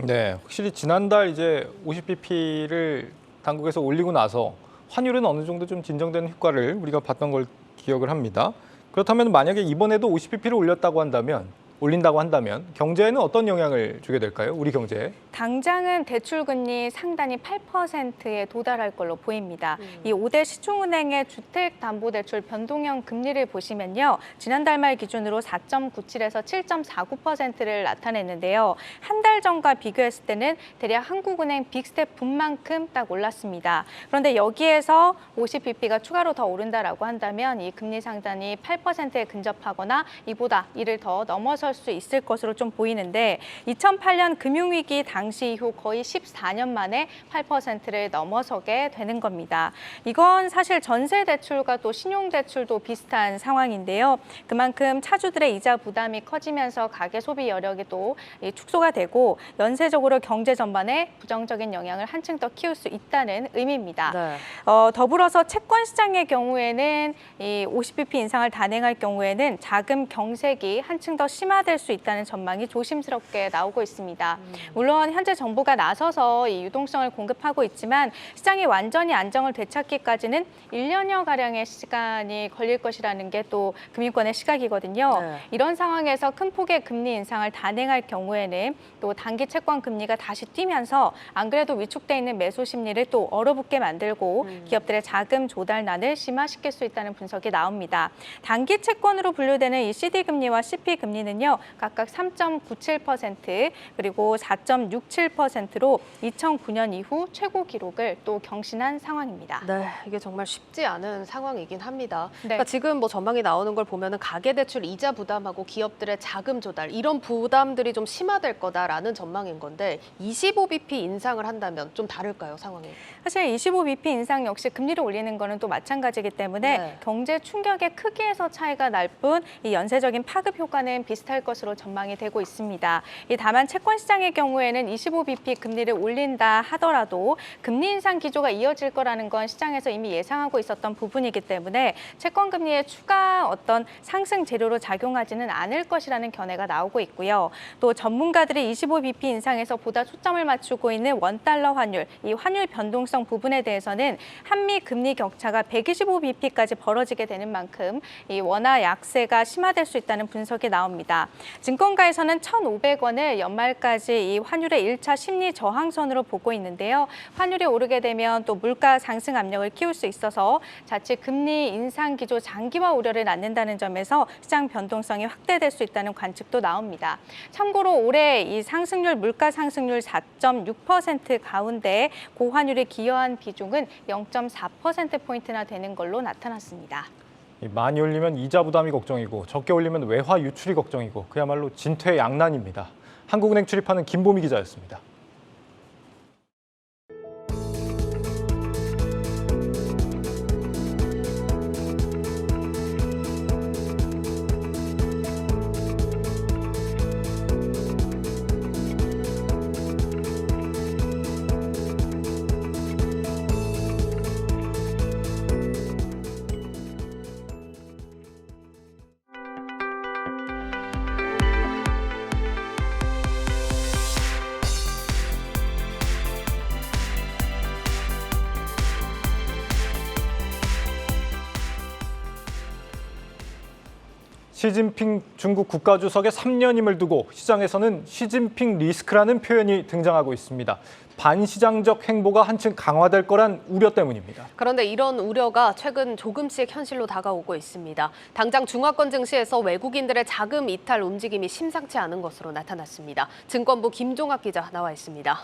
B: 네, 확실히 지난달 이제 50bp를 당국에서 올리고 나서 환율은 어느 정도 좀 진정되는 효과를 우리가 봤던 걸 기억을 합니다. 그렇다면 만약에 이번에도 50bp를 올린다고 한다면 경제에는 어떤 영향을 주게 될까요? 우리 경제에?
J: 당장은 대출금리 상단이 8%에 도달할 걸로 보입니다. 이 5대 시중은행의 주택담보대출 변동형 금리를 보시면요. 지난달 말 기준으로 4.97에서 7.49%를 나타냈는데요. 한 달 전과 비교했을 때는 대략 한국은행 빅스텝 분만큼 딱 올랐습니다. 그런데 여기에서 50bp가 추가로 더 오른다라고 한다면 이 금리 상단이 8%에 근접하거나 이보다 이를 더 넘어설 수 있을 것으로 좀 보이는데 2008년 금융위기 당시 이후 거의 14년 만에 8%를 넘어서게 되는 겁니다. 이건 사실 전세 대출과 또 신용 대출도 비슷한 상황인데요. 그만큼 차주들의 이자 부담이 커지면서 가계 소비 여력이 또 축소가 되고 연쇄적으로 경제 전반에 부정적인 영향을 한층 더 키울 수 있다는 의미입니다.
A: 네.
J: 더불어서 채권 시장의 경우에는 이 50bp 인상을 단행할 경우에는 자금 경색이 한층 더 심화될 수 있다는 전망이 조심스럽게 나오고 있습니다. 물론 현재 정부가 나서서 이 유동성을 공급하고 있지만 시장이 완전히 안정을 되찾기까지는 1년여 가량의 시간이 걸릴 것이라는 게 또 금융권의 시각이거든요.
A: 네.
J: 이런 상황에서 큰 폭의 금리 인상을 단행할 경우에는 또 단기 채권 금리가 다시 뛰면서 안 그래도 위축돼 있는 매수 심리를 또 얼어붙게 만들고 기업들의 자금 조달난을 심화시킬 수 있다는 분석이 나옵니다. 단기 채권으로 분류되는 이 CD 금리와 CP 금리는요. 각각 3.97% 그리고 4.67%로 2009년 이후 최고 기록을 또 경신한 상황입니다.
A: 네, 이게 정말 쉽지 않은 상황이긴 합니다.
J: 네.
A: 그러니까 지금 뭐 전망이 나오는 걸 보면은 가계대출 이자 부담하고 기업들의 자금 조달 이런 부담들이 좀 심화될 거다라는 전망인 건데 25bp 인상을 한다면 좀 다를까요, 상황이?
J: 사실 25bp 인상 역시 금리를 올리는 거는 또 마찬가지이기 때문에
A: 네.
J: 경제 충격의 크기에서 차이가 날 뿐 이 연쇄적인 파급 효과는 비슷할 것으로 전망이 되고 있습니다. 다만 채권 시장의 경우에는 25bp 금리를 올린다 하더라도 금리 인상 기조가 이어질 거라는 건 시장에서 이미 예상하고 있었던 부분이기 때문에 채권 금리의 추가 어떤 상승 재료로 작용하지는 않을 것이라는 견해가 나오고 있고요. 또 전문가들이 25bp 인상에서 보다 초점을 맞추고 있는 원달러 환율, 이 환율 변동성 부분에 대해서는 한미 금리 격차가 125bp까지 벌어지게 되는 만큼 이 원화 약세가 심화될 수 있다는 분석이 나옵니다. 증권가에서는 1,500원을 연말까지 이 환율의 1차 심리 저항선으로 보고 있는데요. 환율이 오르게 되면 또 물가 상승 압력을 키울 수 있어서 자칫 금리 인상 기조 장기화 우려를 낳는다는 점에서 시장 변동성이 확대될 수 있다는 관측도 나옵니다. 참고로 올해 이 상승률 물가 상승률 4.6% 가운데 고환율이 기여한 비중은 0.4%포인트나 되는 걸로 나타났습니다.
B: 많이 올리면 이자 부담이 걱정이고 적게 올리면 외화 유출이 걱정이고 그야말로 진퇴양난입니다. 한국은행 출입하는 김보미 기자였습니다. 시진핑 중국 국가주석의 3년임을 두고 시장에서는 시진핑 리스크라는 표현이 등장하고 있습니다. 반시장적 행보가 한층 강화될 거란 우려 때문입니다.
A: 그런데 이런 우려가 최근 조금씩 현실로 다가오고 있습니다. 당장 중화권 증시에서 외국인들의 자금 이탈 움직임이 심상치 않은 것으로 나타났습니다. 증권부 김종학 기자 나와 있습니다.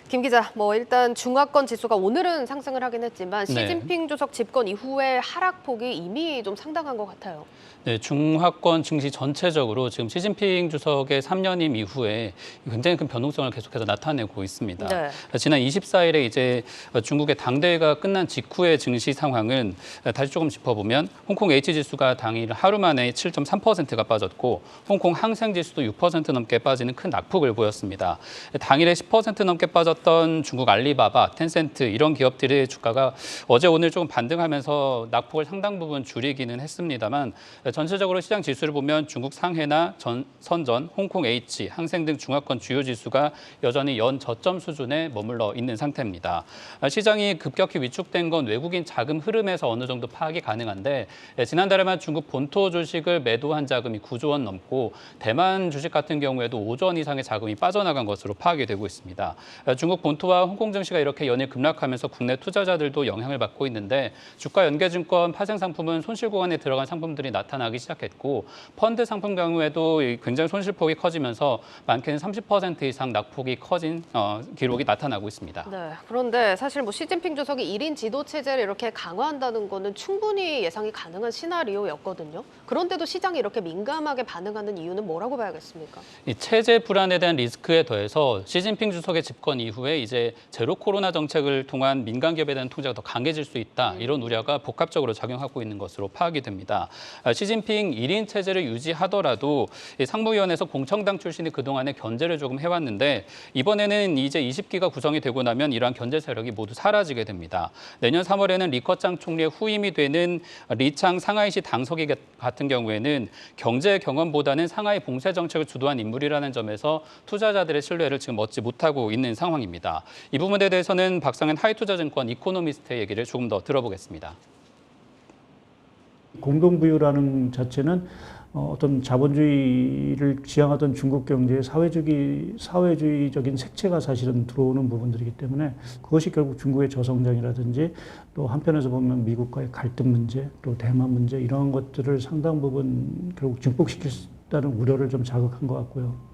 A: 김 기자, 일단 중화권 지수가 오늘은 상승을 하긴 했지만 시진핑 주석 집권 이후에 하락폭이 이미 좀 상당한 것 같아요.
K: 네, 중화권 증시 전체적으로 지금 시진핑 주석의 3년임 이후에 굉장히 큰 변동성을 계속해서 나타내고 있습니다.
A: 네.
K: 지난 24일에 이제 중국의 당대회가 끝난 직후의 증시 상황은 다시 조금 짚어보면 홍콩 H지수가 당일 하루 만에 7.3%가 빠졌고 홍콩 항생지수도 6% 넘게 빠지는 큰 낙폭을 보였습니다. 당일에 10% 넘게 빠졌던 있었던 중국 알리바바, 텐센트 이런 기업들의 주가가 어제 오늘 조금 반등하면서 낙폭을 상당 부분 줄이기는 했습니다만 전체적으로 시장 지수를 보면 중국 상해나 선전, 홍콩 H, 항생 등 중화권 주요 지수가 여전히 연저점 수준에 머물러 있는 상태입니다. 시장이 급격히 위축된 건 외국인 자금 흐름에서 어느 정도 파악이 가능한데 지난달에만 중국 본토 주식을 매도한 자금이 9조 원 넘고 대만 주식 같은 경우에도 5조 원 이상의 자금이 빠져나간 것으로 파악이 되고 있습니다. 중국 본토와 홍콩 증시가 이렇게 연일 급락하면서 국내 투자자들도 영향을 받고 있는데 주가 연계증권 파생 상품은 손실 구간에 들어간 상품들이 나타나기 시작했고 펀드 상품 경우에도 굉장히 손실폭이 커지면서 많게는 30% 이상 낙폭이 커진 기록이 나타나고 있습니다.
A: 네, 그런데 사실 뭐 시진핑 주석이 1인 지도 체제를 이렇게 강화한다는 거는 충분히 예상이 가능한 시나리오였거든요. 그런데도 시장이 이렇게 민감하게 반응하는 이유는 뭐라고 봐야겠습니까?
K: 이 체제 불안에 대한 리스크에 더해서 시진핑 주석의 집권 이후에 이제 제로 코로나 정책을 통한 민간 기업에 대한 통제가 더 강해질 수 있다. 이런 우려가 복합적으로 작용하고 있는 것으로 파악이 됩니다. 시진핑 1인 체제를 유지하더라도 상무위원회에서 공청당 출신이 그동안에 견제를 조금 해왔는데 이번에는 이제 20기가 구성이 되고 나면 이러한 견제 세력이 모두 사라지게 됩니다. 내년 3월에는 리커창 총리의 후임이 되는 리창 상하이시 당서기 같은 경우에는 경제 경험보다는 상하이 봉쇄 정책을 주도한 인물이라는 점에서 투자자들의 신뢰를 지금 얻지 못하고 있는 상황입니다. 이 부분에 대해서는 박상현 하이투자증권 이코노미스트의 얘기를 조금 더 들어보겠습니다.
L: 공동부유라는 자체는 어떤 자본주의를 지향하던 중국 경제의 사회주의적인 색채가 사실은 들어오는 부분들이기 때문에 그것이 결국 중국의 저성장이라든지 또 한편에서 보면 미국과의 갈등 문제 또 대만 문제 이러한 것들을 상당 부분 결국 증폭시킬 수 있다는 우려를 좀 자극한 것 같고요.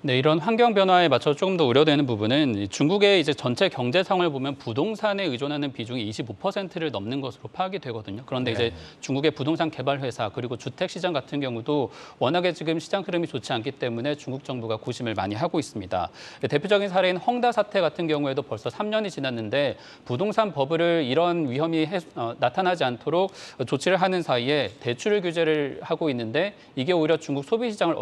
K: 네, 이런 환경 변화에 맞춰 조금 더 우려되는 부분은 중국의 이제 전체 경제 상황을 보면 부동산에 의존하는 비중이 25%를 넘는 것으로 파악이 되거든요. 그런데 이제 중국의 부동산 개발 회사 그리고 주택 시장 같은 경우도 워낙에 지금 시장 흐름이 좋지 않기 때문에 중국 정부가 고심을 많이 하고 있습니다. 대표적인 사례인 헝다 사태 같은 경우에도 벌써 3년이 지났는데 부동산 버블을 이런 위험이 나타나지 않도록 조치를 하는 사이에 대출 규제를 하고 있는데 이게 오히려 중국 소비 시장을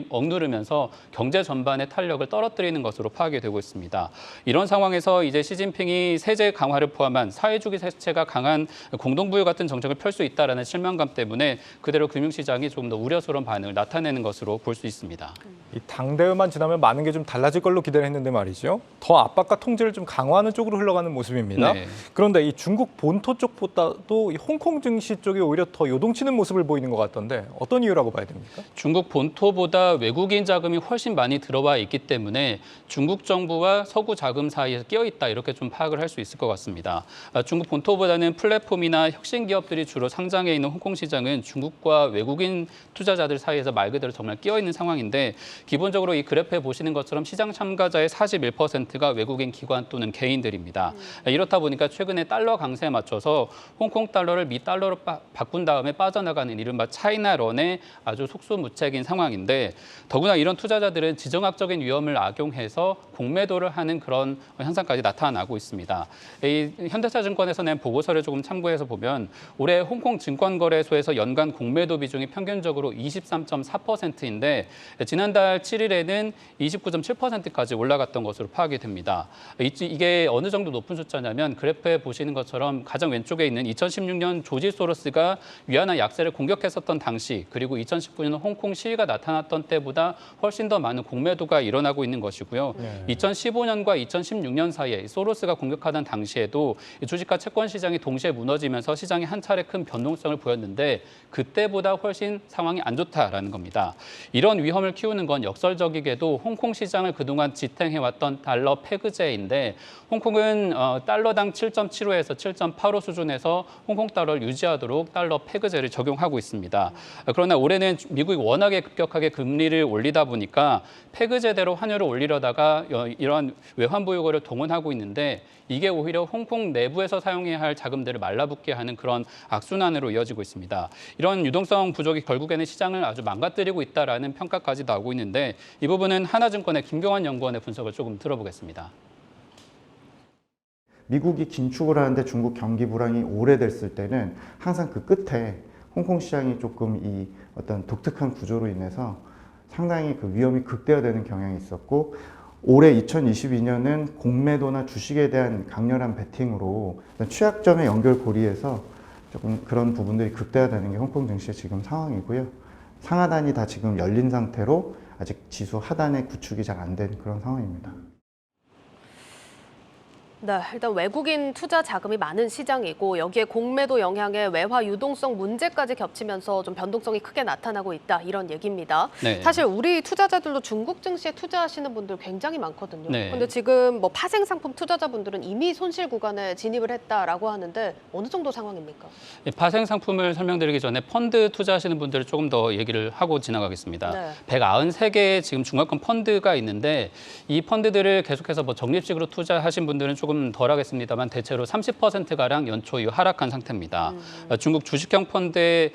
K: 억누르면서 경제 전반의 탄력을 떨어뜨리는 것으로 파악이 되고 있습니다. 이런 상황에서 이제 시진핑이 세제 강화를 포함한 사회주의 색채가 강한 공동부유 같은 정책을 펼 수 있다라는 실망감 때문에 그대로 금융시장이 조금 더 우려스러운 반응을 나타내는 것으로 볼 수 있습니다.
B: 이 당대회만 지나면 많은 게 좀 달라질 걸로 기대를 했는데 말이죠. 더 압박과 통제를 좀 강화하는 쪽으로 흘러가는 모습입니다.
K: 네.
B: 그런데 이 중국 본토 쪽보다도 이 홍콩 증시 쪽이 오히려 더 요동치는 모습을 보이는 것 같던데 어떤 이유라고 봐야 됩니까?
K: 중국 본토보다 외국인 자금이 훨씬 많이 들어와 있기 때문에 중국 정부와 서구 자금 사이에서 끼어 있다 이렇게 좀 파악을 할 수 있을 것 같습니다. 중국 본토보다는 플랫폼이나 혁신 기업들이 주로 상장해 있는 홍콩 시장은 중국과 외국인 투자자들 사이에서 말 그대로 정말 끼어 있는 상황인데 기본적으로 이 그래프에 보시는 것처럼 시장 참가자의 41%가 외국인 기관 또는 개인들입니다. 이렇다 보니까 최근에 달러 강세에 맞춰서 홍콩 달러를 미 달러로 바꾼 다음에 빠져나가는 이른바 차이나런의 아주 속수무책인 상황인데 더구나 이런 투자자들은 지정학적인 위험을 악용해서 공매도를 하는 그런 현상까지 나타나고 있습니다. 이 현대차증권에서 낸 보고서를 조금 참고해서 보면 올해 홍콩 증권거래소에서 연간 공매도 비중이 평균적으로 23.4%인데 지난달 7일에는 29.7%까지 올라갔던 것으로 파악이 됩니다. 이게 어느 정도 높은 숫자냐면 그래프에 보시는 것처럼 가장 왼쪽에 있는 2016년 조지 소로스가 위안화 약세를 공격했었던 당시 그리고 2019년 홍콩 시위가 나타났던 때보다 훨씬 더 많은 공매도가 일어나고 있는 것이고요. 2015년과 2016년 사이에 소로스가 공격하던 당시에도 주식과 채권 시장이 동시에 무너지면서 시장이 한 차례 큰 변동성을 보였는데 그때보다 훨씬 상황이 안 좋다라는 겁니다. 이런 위험을 키우는 건 역설적이게도 홍콩 시장을 그동안 지탱해왔던 달러 페그제인데 홍콩은 달러당 7.75에서 7.85 수준에서 홍콩 달러를 유지하도록 달러 페그제를 적용하고 있습니다. 그러나 올해는 미국이 워낙에 급격하게 금리를 올리다 보니까 페그제대로 환율을 올리려다가 이러한 외환 보유고를 동원하고 있는데 이게 오히려 홍콩 내부에서 사용해야 할 자금들을 말라붙게 하는 그런 악순환으로 이어지고 있습니다. 이런 유동성 부족이 결국에는 시장을 아주 망가뜨리고 있다라는 평가까지 나오고 있는데 이 부분은 하나증권의 김경환 연구원의 분석을 조금 들어보겠습니다.
M: 미국이 긴축을 하는데 중국 경기 불황이 오래됐을 때는 항상 그 끝에 홍콩 시장이 조금 이 어떤 독특한 구조로 인해서 상당히 그 위험이 극대화되는 경향이 있었고 올해 2022년은 공매도나 주식에 대한 강렬한 베팅으로 취약점의 연결고리에서 조금 그런 부분들이 극대화되는 게 홍콩 증시의 지금 상황이고요. 상하단이 다 지금 열린 상태로 아직 지수 하단의 구축이 잘 안 된 그런 상황입니다.
A: 네, 일단 외국인 투자 자금이 많은 시장이고 여기에 공매도 영향에 외화 유동성 문제까지 겹치면서 좀 변동성이 크게 나타나고 있다 이런 얘기입니다.
K: 네.
A: 사실 우리 투자자들도 중국 증시에 투자하시는 분들 굉장히 많거든요.
K: 네.
A: 근데 지금 뭐 파생 상품 투자자분들은 이미 손실 구간에 진입을 했다라고 하는데 어느 정도 상황입니까?
K: 파생 상품을 설명드리기 전에 펀드 투자하시는 분들을 조금 더 얘기를 하고 지나가겠습니다.
A: 네.
K: 193개의 지금 중화권 펀드가 있는데 이 펀드들을 계속해서 뭐 적립식으로 투자하신 분들은 조금 덜 하겠습니다만 대체로 30%가량 연초 이후 하락한 상태입니다. 중국 주식형 펀드의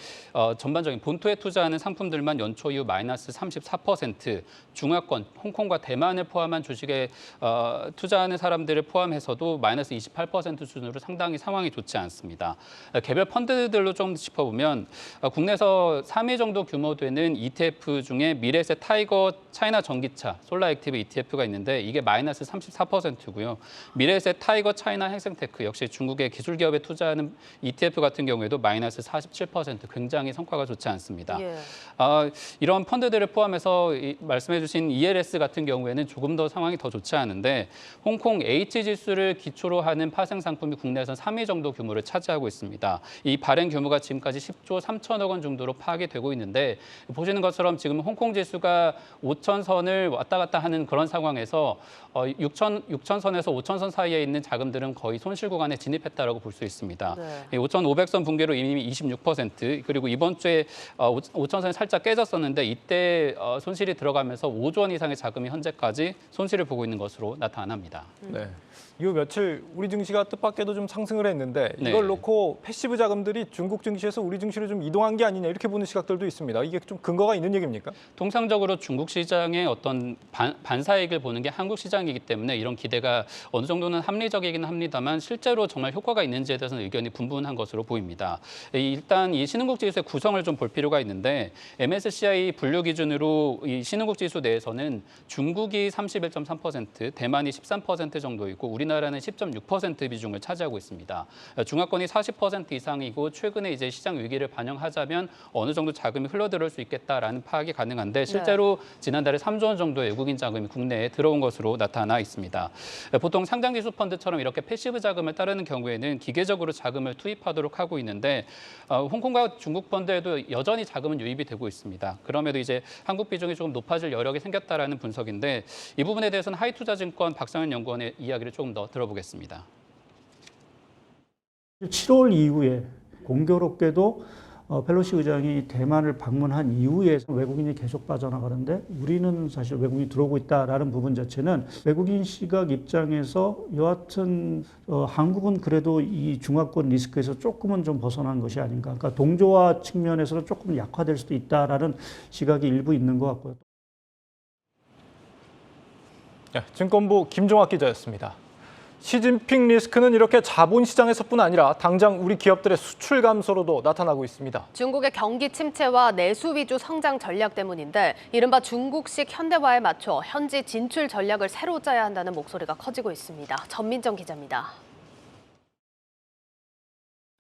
K: 전반적인 본토에 투자하는 상품들만 연초 이후 마이너스 34%, 중화권, 홍콩과 대만을 포함한 주식에 투자하는 사람들을 포함해서도 마이너스 28% 수준으로 상당히 상황이 좋지 않습니다. 개별 펀드들로 좀 짚어보면 국내에서 3위 정도 규모 되는 ETF 중에 미래에셋 타이거 차이나 전기차, 솔라 액티브 ETF가 있는데 이게 마이너스 34%고요. 미래에셋 타이거 차이나 행생테크 역시 중국의 기술 기업에 투자하는 ETF 같은 경우에도 마이너스 47%, 굉장히 성과가 좋지 않습니다.
A: 예.
K: 이런 펀드들을 포함해서 말씀해주신 ELS 같은 경우에는 조금 더 상황이 더 좋지 않은데 홍콩 H지수를 기초로 하는 파생 상품이 국내에서 3위 정도 규모를 차지하고 있습니다. 이 발행 규모가 지금까지 10조 3천억 원 정도로 파악이 되고 있는데 보시는 것처럼 지금 홍콩 지수가 5천선을 왔다 갔다 하는 그런 상황에서 6천선에서 5천선 사이에 있는 자금들은 거의 손실 구간에 진입했다라고 볼 수 있습니다.
A: 네.
K: 5,500선 붕괴로 이미 26%, 그리고 이번 주에 5천선이 살짝 깨졌었는데 이때 손실이 들어가면서 5조 원 이상의 자금이 현재까지 손실을 보고 있는 것으로 나타납니다.
B: 네. 이 며칠 우리 증시가 뜻밖에도 좀 상승을 했는데 이걸
K: 네.
B: 놓고 패시브 자금들이 중국 증시에서 우리 증시로 좀 이동한 게 아니냐 이렇게 보는 시각들도 있습니다. 이게 좀 근거가 있는 얘기입니까?
K: 통상적으로 중국 시장의 어떤 반사이익을 보는 게 한국 시장이기 때문에 이런 기대가 어느 정도는 합리적이긴 합니다만 실제로 정말 효과가 있는지에 대해서는 의견이 분분한 것으로 보입니다. 일단 이 신흥국 지수의 구성을 좀 볼 필요가 있는데 MSCI 분류 기준으로 이 신흥국 지수 내에서는 중국이 31.3%, 대만이 13% 정도이고 우리나라는 10.6% 비중을 차지하고 있습니다. 중화권이 40% 이상이고 최근에 이제 시장 위기를 반영하자면 어느 정도 자금이 흘러들어올 수 있겠다라는 파악이 가능한데 실제로 지난달에 3조 원 정도의 외국인 자금이 국내에 들어온 것으로 나타나 있습니다. 보통 상장지수 펀드처럼 이렇게 패시브 자금을 따르는 경우에는 기계적으로 자금을 투입하도록 하고 있는데 홍콩과 중국 펀드에도 여전히 자금은 유입이 되고 있습니다. 그럼에도 이제 한국 비중이 조금 높아질 여력이 생겼다라는 분석인데 이 부분에 대해서는 하이투자증권 박상현 연구원의 이야기를 조금 더 들어보겠습니다.
L: 7월 이후에 공교롭게도 펠로시 의장이 대만을 방문한 이후에 외국인이 계속 빠져나가는데 우리는 사실 외국인이 들어오고 있다라는 부분 자체는 외국인 시각 입장에서 여하튼 한국은 그래도 이 중화권 리스크에서 조금은 좀 벗어난 것이 아닌가. 그러니까 동조화 측면에서는 조금 약화될 수도 있다라는 시각이 일부 있는 것 같고요.
B: 네, 증권부 김종학 기자였습니다. 시진핑 리스크는 이렇게 자본시장에서뿐 아니라 당장 우리 기업들의 수출 감소로도 나타나고 있습니다.
A: 중국의 경기 침체와 내수 위주 성장 전략 때문인데 이른바 중국식 현대화에 맞춰 현지 진출 전략을 새로 짜야 한다는 목소리가 커지고 있습니다. 전민정 기자입니다.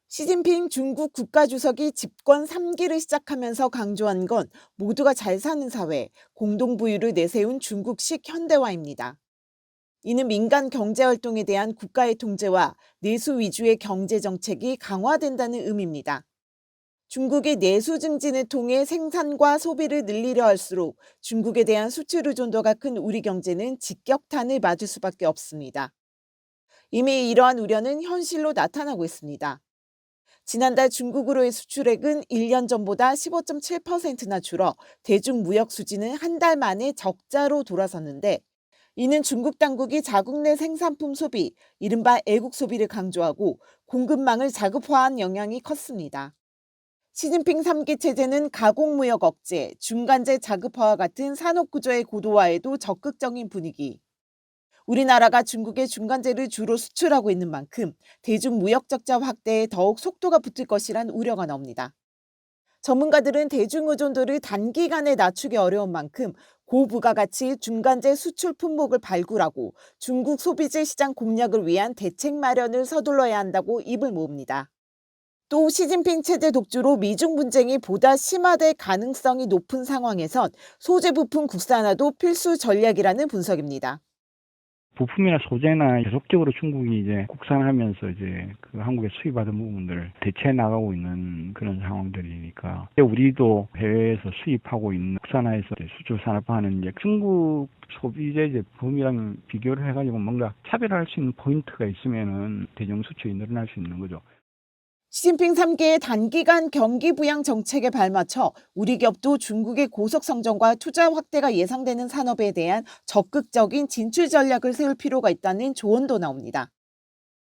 N: 시진핑 중국 국가주석이 집권 3기를 시작하면서 강조한 건 모두가 잘 사는 사회, 공동부유를 내세운 중국식 현대화입니다. 이는 민간 경제활동에 대한 국가의 통제와 내수 위주의 경제정책이 강화된다는 의미입니다. 중국이 내수 증진을 통해 생산과 소비를 늘리려 할수록 중국에 대한 수출 의존도가 큰 우리 경제는 직격탄을 맞을 수밖에 없습니다. 이미 이러한 우려는 현실로 나타나고 있습니다. 지난달 중국으로의 수출액은 1년 전보다 15.7%나 줄어 대중무역 수지는 한 달 만에 적자로 돌아섰는데 이는 중국 당국이 자국 내 생산품 소비, 이른바 애국 소비를 강조하고 공급망을 자급화한 영향이 컸습니다. 시진핑 3기 체제는 가공무역 억제, 중간재 자급화와 같은 산업구조의 고도화에도 적극적인 분위기. 우리나라가 중국의 중간재를 주로 수출하고 있는 만큼 대중무역 적자 확대에 더욱 속도가 붙을 것이란 우려가 나옵니다. 전문가들은 대중 의존도를 단기간에 낮추기 어려운 만큼 고부가가치 중간재 수출 품목을 발굴하고 중국 소비재 시장 공략을 위한 대책 마련을 서둘러야 한다고 입을 모읍니다. 또 시진핑 체제 독주로 미중 분쟁이 보다 심화될 가능성이 높은 상황에선 소재 부품 국산화도 필수 전략이라는 분석입니다.
O: 부품이나 소재나 계속적으로 중국이 이제 국산하면서 이제 그 한국에 수입하던 부분들을 대체해 나가고 있는 그런 상황들이니까 우리도 해외에서 수입하고 있는 국산화해서 수출 산업화하는 이제 중국 소비재 제품이랑 비교를 해가지고 뭔가 차별할 수 있는 포인트가 있으면은 대중 수출이 늘어날 수 있는 거죠.
N: 시진핑 3기의 단기간 경기 부양 정책에 발맞춰 우리 기업도 중국의 고속 성장과 투자 확대가 예상되는 산업에 대한 적극적인 진출 전략을 세울 필요가 있다는 조언도 나옵니다.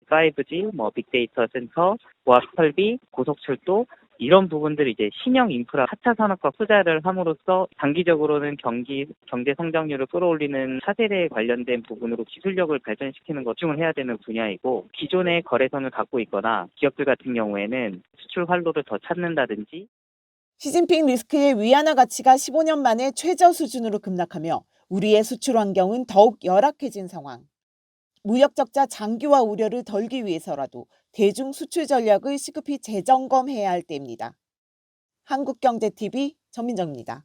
P: 5G, 빅데이터 센터, 보합 설비, 고속철도 이런 부분들이 이제 신형 인프라 4차 산업과 투자를 함으로써 단기적으로는 경제 성장률을 끌어올리는 차세대에 관련된 부분으로 기술력을 발전시키는 것 집중을 해야 되는 분야이고 기존의 거래선을 갖고 있거나 기업들 같은 경우에는 수출 활로를 더 찾는다든지
N: 시진핑 리스크의 위안화 가치가 15년 만에 최저 수준으로 급락하며 우리의 수출 환경은 더욱 열악해진 상황. 무역 적자 장기화 우려를 덜기 위해서라도 대중 수출 전략을 시급히 재점검해야 할 때입니다. 한국경제TV 전민정입니다.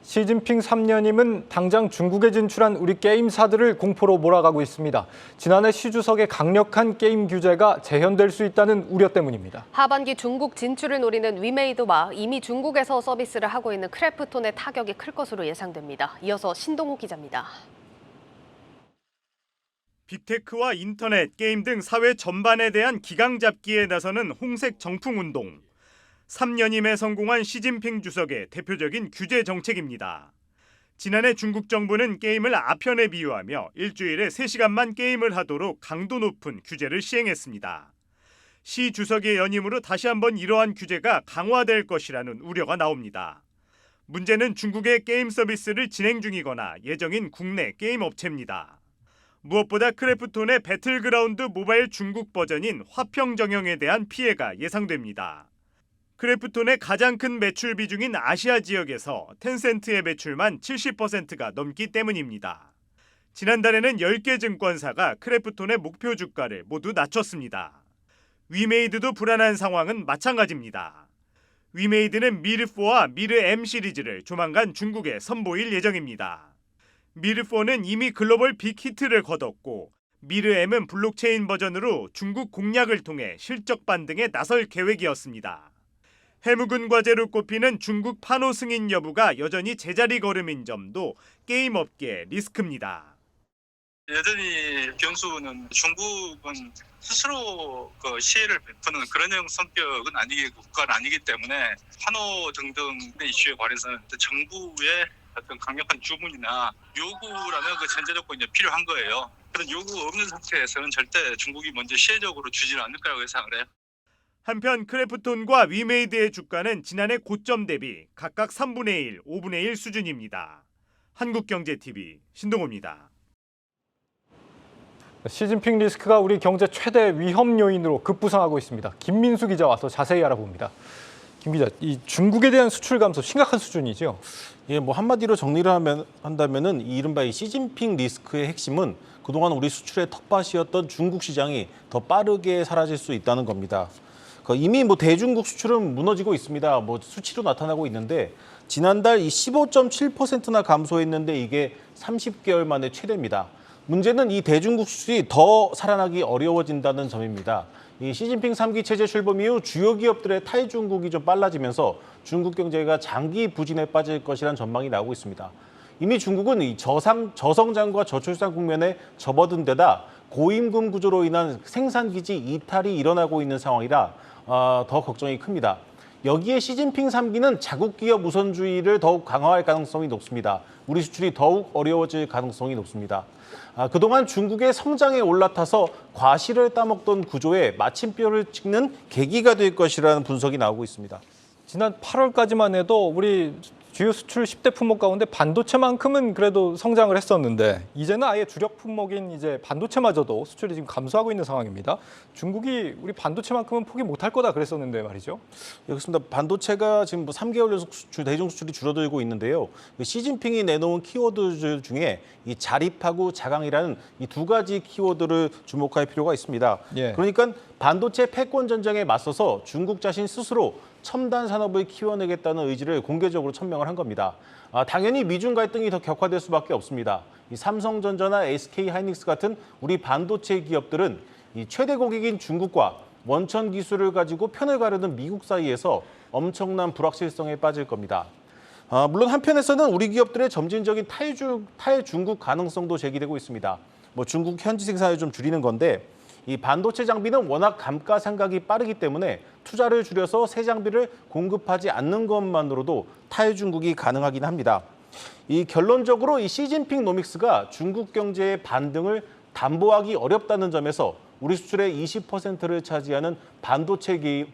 B: 시진핑 3년임은 당장 중국에 진출한 우리 게임사들을 공포로 몰아가고 있습니다. 지난해 시 주석의 강력한 게임 규제가 재현될 수 있다는 우려 때문입니다.
A: 하반기 중국 진출을 노리는 위메이드와 이미 중국에서 서비스를 하고 있는 크래프톤의 타격이 클 것으로 예상됩니다. 이어서 신동욱 기자입니다.
Q: 빅테크와 인터넷, 게임 등 사회 전반에 대한 기강 잡기에 나서는 홍색 정풍운동. 3년임에 성공한 시진핑 주석의 대표적인 규제 정책입니다. 지난해 중국 정부는 게임을 아편에 비유하며 일주일에 3시간만 게임을 하도록 강도 높은 규제를 시행했습니다. 시 주석의 연임으로 다시 한번 이러한 규제가 강화될 것이라는 우려가 나옵니다. 문제는 중국의 게임 서비스를 진행 중이거나 예정인 국내 게임 업체입니다. 무엇보다 크래프톤의 배틀그라운드 모바일 중국 버전인 화평정영에 대한 피해가 예상됩니다. 크래프톤의 가장 큰 매출 비중인 아시아 지역에서 텐센트의 매출만 70%가 넘기 때문입니다. 지난달에는 10개 증권사가 크래프톤의 목표 주가를 모두 낮췄습니다. 위메이드도 불안한 상황은 마찬가지입니다. 위메이드는 미르4와 미르M 시리즈를 조만간 중국에 선보일 예정입니다. 미르4는 이미 글로벌 빅히트를 거뒀고 미르M은 블록체인 버전으로 중국 공략을 통해 실적 반등에 나설 계획이었습니다. 해묵은 과제로 꼽히는 중국 판호 승인 여부가 여전히 제자리 걸음인 점도 게임 업계의 리스크입니다.
R: 여전히 변수는 중국은 스스로 시혜를 베푸는 그런 성격은 국가는 아니기 때문에 판호 등등의 이슈에 관해서는 정부의 어떤 강력한 주문이나 요구라는 그 전제 조건이 필요한 거예요. 그런 요구 없는 상태에서는 절대 중국이 먼저 시혜적으로 주지는 않을 거라고 예상을 해요.
Q: 한편 크래프톤과 위메이드의 주가는 지난해 고점 대비 각각 3분의 1, 5분의 1 수준입니다. 한국경제TV 신동호입니다.
B: 시진핑 리스크가 우리 경제 최대 위험 요인으로 급부상하고 있습니다. 김민수 기자와 더 자세히 알아봅니다. 김 기자, 이 중국에 대한 수출 감소 심각한 수준이죠?
S: 예, 한마디로 정리를 한다면은 이른바 이 시진핑 리스크의 핵심은 그동안 우리 수출의 텃밭이었던 중국 시장이 더 빠르게 사라질 수 있다는 겁니다. 이미 대중국 수출은 무너지고 있습니다. 수치로 나타나고 있는데 지난달 이 15.7%나 감소했는데 이게 30개월 만에 최대입니다. 문제는 이 대중국 수출이 더 살아나기 어려워진다는 점입니다. 이 시진핑 3기 체제 출범 이후 주요 기업들의 탈중국이 좀 빨라지면서 중국 경제가 장기 부진에 빠질 것이라는 전망이 나오고 있습니다. 이미 중국은 이 저성장과 저출산 국면에 접어든 데다 고임금 구조로 인한 생산기지 이탈이 일어나고 있는 상황이라 더 걱정이 큽니다. 여기에 시진핑 3기는 자국 기업 우선주의를 더욱 강화할 가능성이 높습니다. 우리 수출이 더욱 어려워질 가능성이 높습니다. 그동안 중국의 성장에 올라타서 과실을 따먹던 구조에 마침표를 찍는 계기가 될 것이라는 분석이 나오고 있습니다.
B: 지난 8월까지만 해도 우리 주요 수출 10대 품목 가운데 반도체만큼은 그래도 성장을 했었는데 이제는 아예 주력 품목인 이제 반도체마저도 수출이 지금 감소하고 있는 상황입니다. 중국이 우리 반도체만큼은 포기 못할 거다 그랬었는데 말이죠.
S: 그렇습니다. 반도체가 지금 3개월 연속 대중 수출이 줄어들고 있는데요. 시진핑이 내놓은 키워드 중에 이 자립하고 자강이라는 이 두 가지 키워드를 주목할 필요가 있습니다.
B: 예.
S: 그러니까 반도체 패권 전쟁에 맞서서 중국 자신 스스로 첨단 산업을 키워내겠다는 의지를 공개적으로 천명을 한 겁니다. 당연히 미중 갈등이 더 격화될 수밖에 없습니다. 이 삼성전자나 SK하이닉스 같은 우리 반도체 기업들은 이 최대 고객인 중국과 원천 기술을 가지고 편을 가르는 미국 사이에서 엄청난 불확실성에 빠질 겁니다. 물론 한편에서는 우리 기업들의 점진적인 탈중국 가능성도 제기되고 있습니다. 중국 현지 생산을 좀 줄이는 건데 이 반도체 장비는 워낙 감가상각이 빠르기 때문에 투자를 줄여서 새 장비를 공급하지 않는 것만으로도 탈중국이 가능하긴 합니다. 이 결론적으로 이 시진핑 노믹스가 중국 경제의 반등을 담보하기 어렵다는 점에서 우리 수출의 20%를 차지하는 반도체의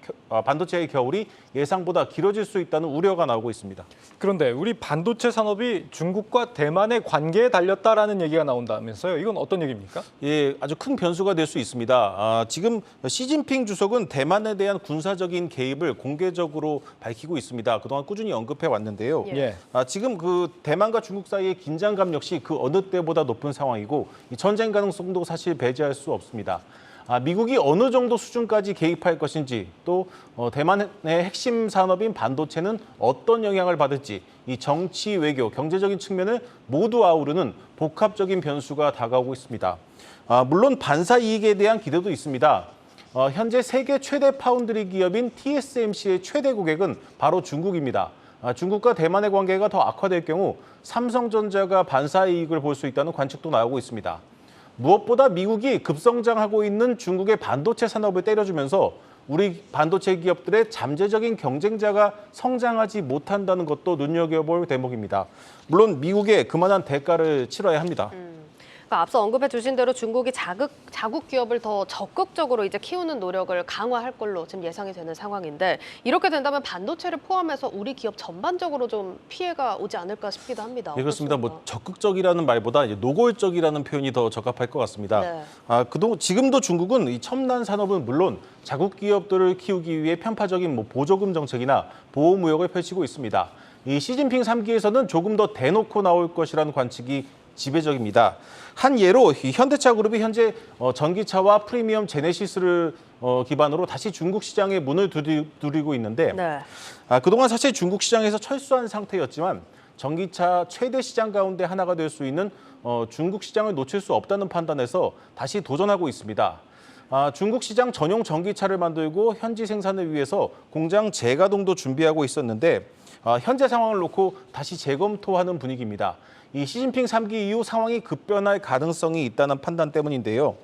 S: 겨울이 예상보다 길어질 수 있다는 우려가 나오고 있습니다.
B: 그런데 우리 반도체 산업이 중국과 대만의 관계에 달렸다라는 얘기가 나온다면서요. 이건 어떤 얘기입니까?
S: 예, 아주 큰 변수가 될 수 있습니다. 지금 시진핑 주석은 대만에 대한 군사적인 개입을 공개적으로 밝히고 있습니다. 그동안 꾸준히 언급해 왔는데요.
B: 예.
S: 지금 그 대만과 중국 사이의 긴장감 역시 그 어느 때보다 높은 상황이고 이 전쟁 가능성도 사실 배제할 수 없습니다. 미국이 어느 정도 수준까지 개입할 것인지 또 대만의 핵심 산업인 반도체는 어떤 영향을 받을지 이 정치, 외교, 경제적인 측면을 모두 아우르는 복합적인 변수가 다가오고 있습니다. 물론 반사 이익에 대한 기대도 있습니다. 현재 세계 최대 파운드리 기업인 TSMC의 최대 고객은 바로 중국입니다. 중국과 대만의 관계가 더 악화될 경우 삼성전자가 반사 이익을 볼 수 있다는 관측도 나오고 있습니다. 무엇보다 미국이 급성장하고 있는 중국의 반도체 산업을 때려주면서 우리 반도체 기업들의 잠재적인 경쟁자가 성장하지 못한다는 것도 눈여겨볼 대목입니다. 물론 미국에 그만한 대가를 치러야 합니다.
A: 그러니까 앞서 언급해 주신 대로 중국이 자국 기업을 더 적극적으로 이제 키우는 노력을 강화할 걸로 지금 예상이 되는 상황인데 이렇게 된다면 반도체를 포함해서 우리 기업 전반적으로 좀 피해가 오지 않을까 싶기도 합니다.
S: 네, 그렇습니다. 적극적이라는 말보다 이제 노골적이라는 표현이 더 적합할 것 같습니다.
A: 네.
S: 지금도 중국은 이 첨단 산업은 물론 자국 기업들을 키우기 위해 편파적인 보조금 정책이나 보호무역을 펼치고 있습니다. 이 시진핑 3기에서는 조금 더 대놓고 나올 것이라는 관측이 지배적입니다. 한 예로 현대차그룹이 현재 전기차와 프리미엄 제네시스를 기반으로 다시 중국 시장에 문을 두드리고 있는데
A: 네.
S: 그동안 사실 중국 시장에서 철수한 상태였지만 전기차 최대 시장 가운데 하나가 될 수 있는 중국 시장을 놓칠 수 없다는 판단에서 다시 도전하고 있습니다. 중국 시장 전용 전기차를 만들고 현지 생산을 위해서 공장 재가동도 준비하고 있었는데 현재 상황을 놓고 다시 재검토하는 분위기입니다. 이 시진핑 3기 이후 상황이 급변할 가능성이 있다는 판단 때문인데요.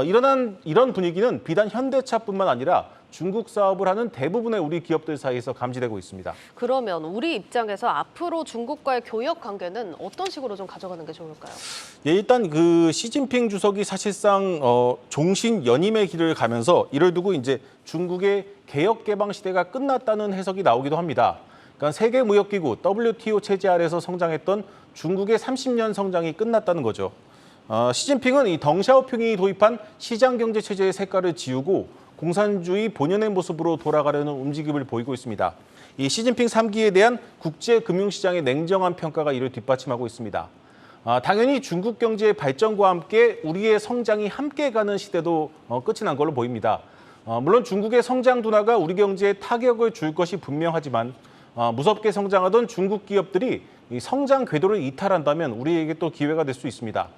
S: 이런 분위기는 비단 현대차뿐만 아니라 중국 사업을 하는 대부분의 우리 기업들 사이에서 감지되고 있습니다.
A: 그러면 우리 입장에서 앞으로 중국과의 교역 관계는 어떤 식으로 좀 가져가는 게 좋을까요?
S: 예, 일단 그 시진핑 주석이 사실상 종신 연임의 길을 가면서 이를 두고 이제 중국의 개혁 개방 시대가 끝났다는 해석이 나오기도 합니다. 그러니까 세계무역기구 WTO 체제 아래서 성장했던 중국의 30년 성장이 끝났다는 거죠. 시진핑은 이 덩샤오핑이 도입한 시장경제 체제의 색깔을 지우고 공산주의 본연의 모습으로 돌아가려는 움직임을 보이고 있습니다. 이 시진핑 3기에 대한 국제금융시장의 냉정한 평가가 이를 뒷받침하고 있습니다. 당연히 중국 경제의 발전과 함께 우리의 성장이 함께 가는 시대도 끝이 난 걸로 보입니다. 물론 중국의 성장 둔화가 우리 경제에 타격을 줄 것이 분명하지만 무섭게 성장하던 중국 기업들이 이 성장 궤도를 이탈한다면 우리에게 또 기회가 될 수 있습니다.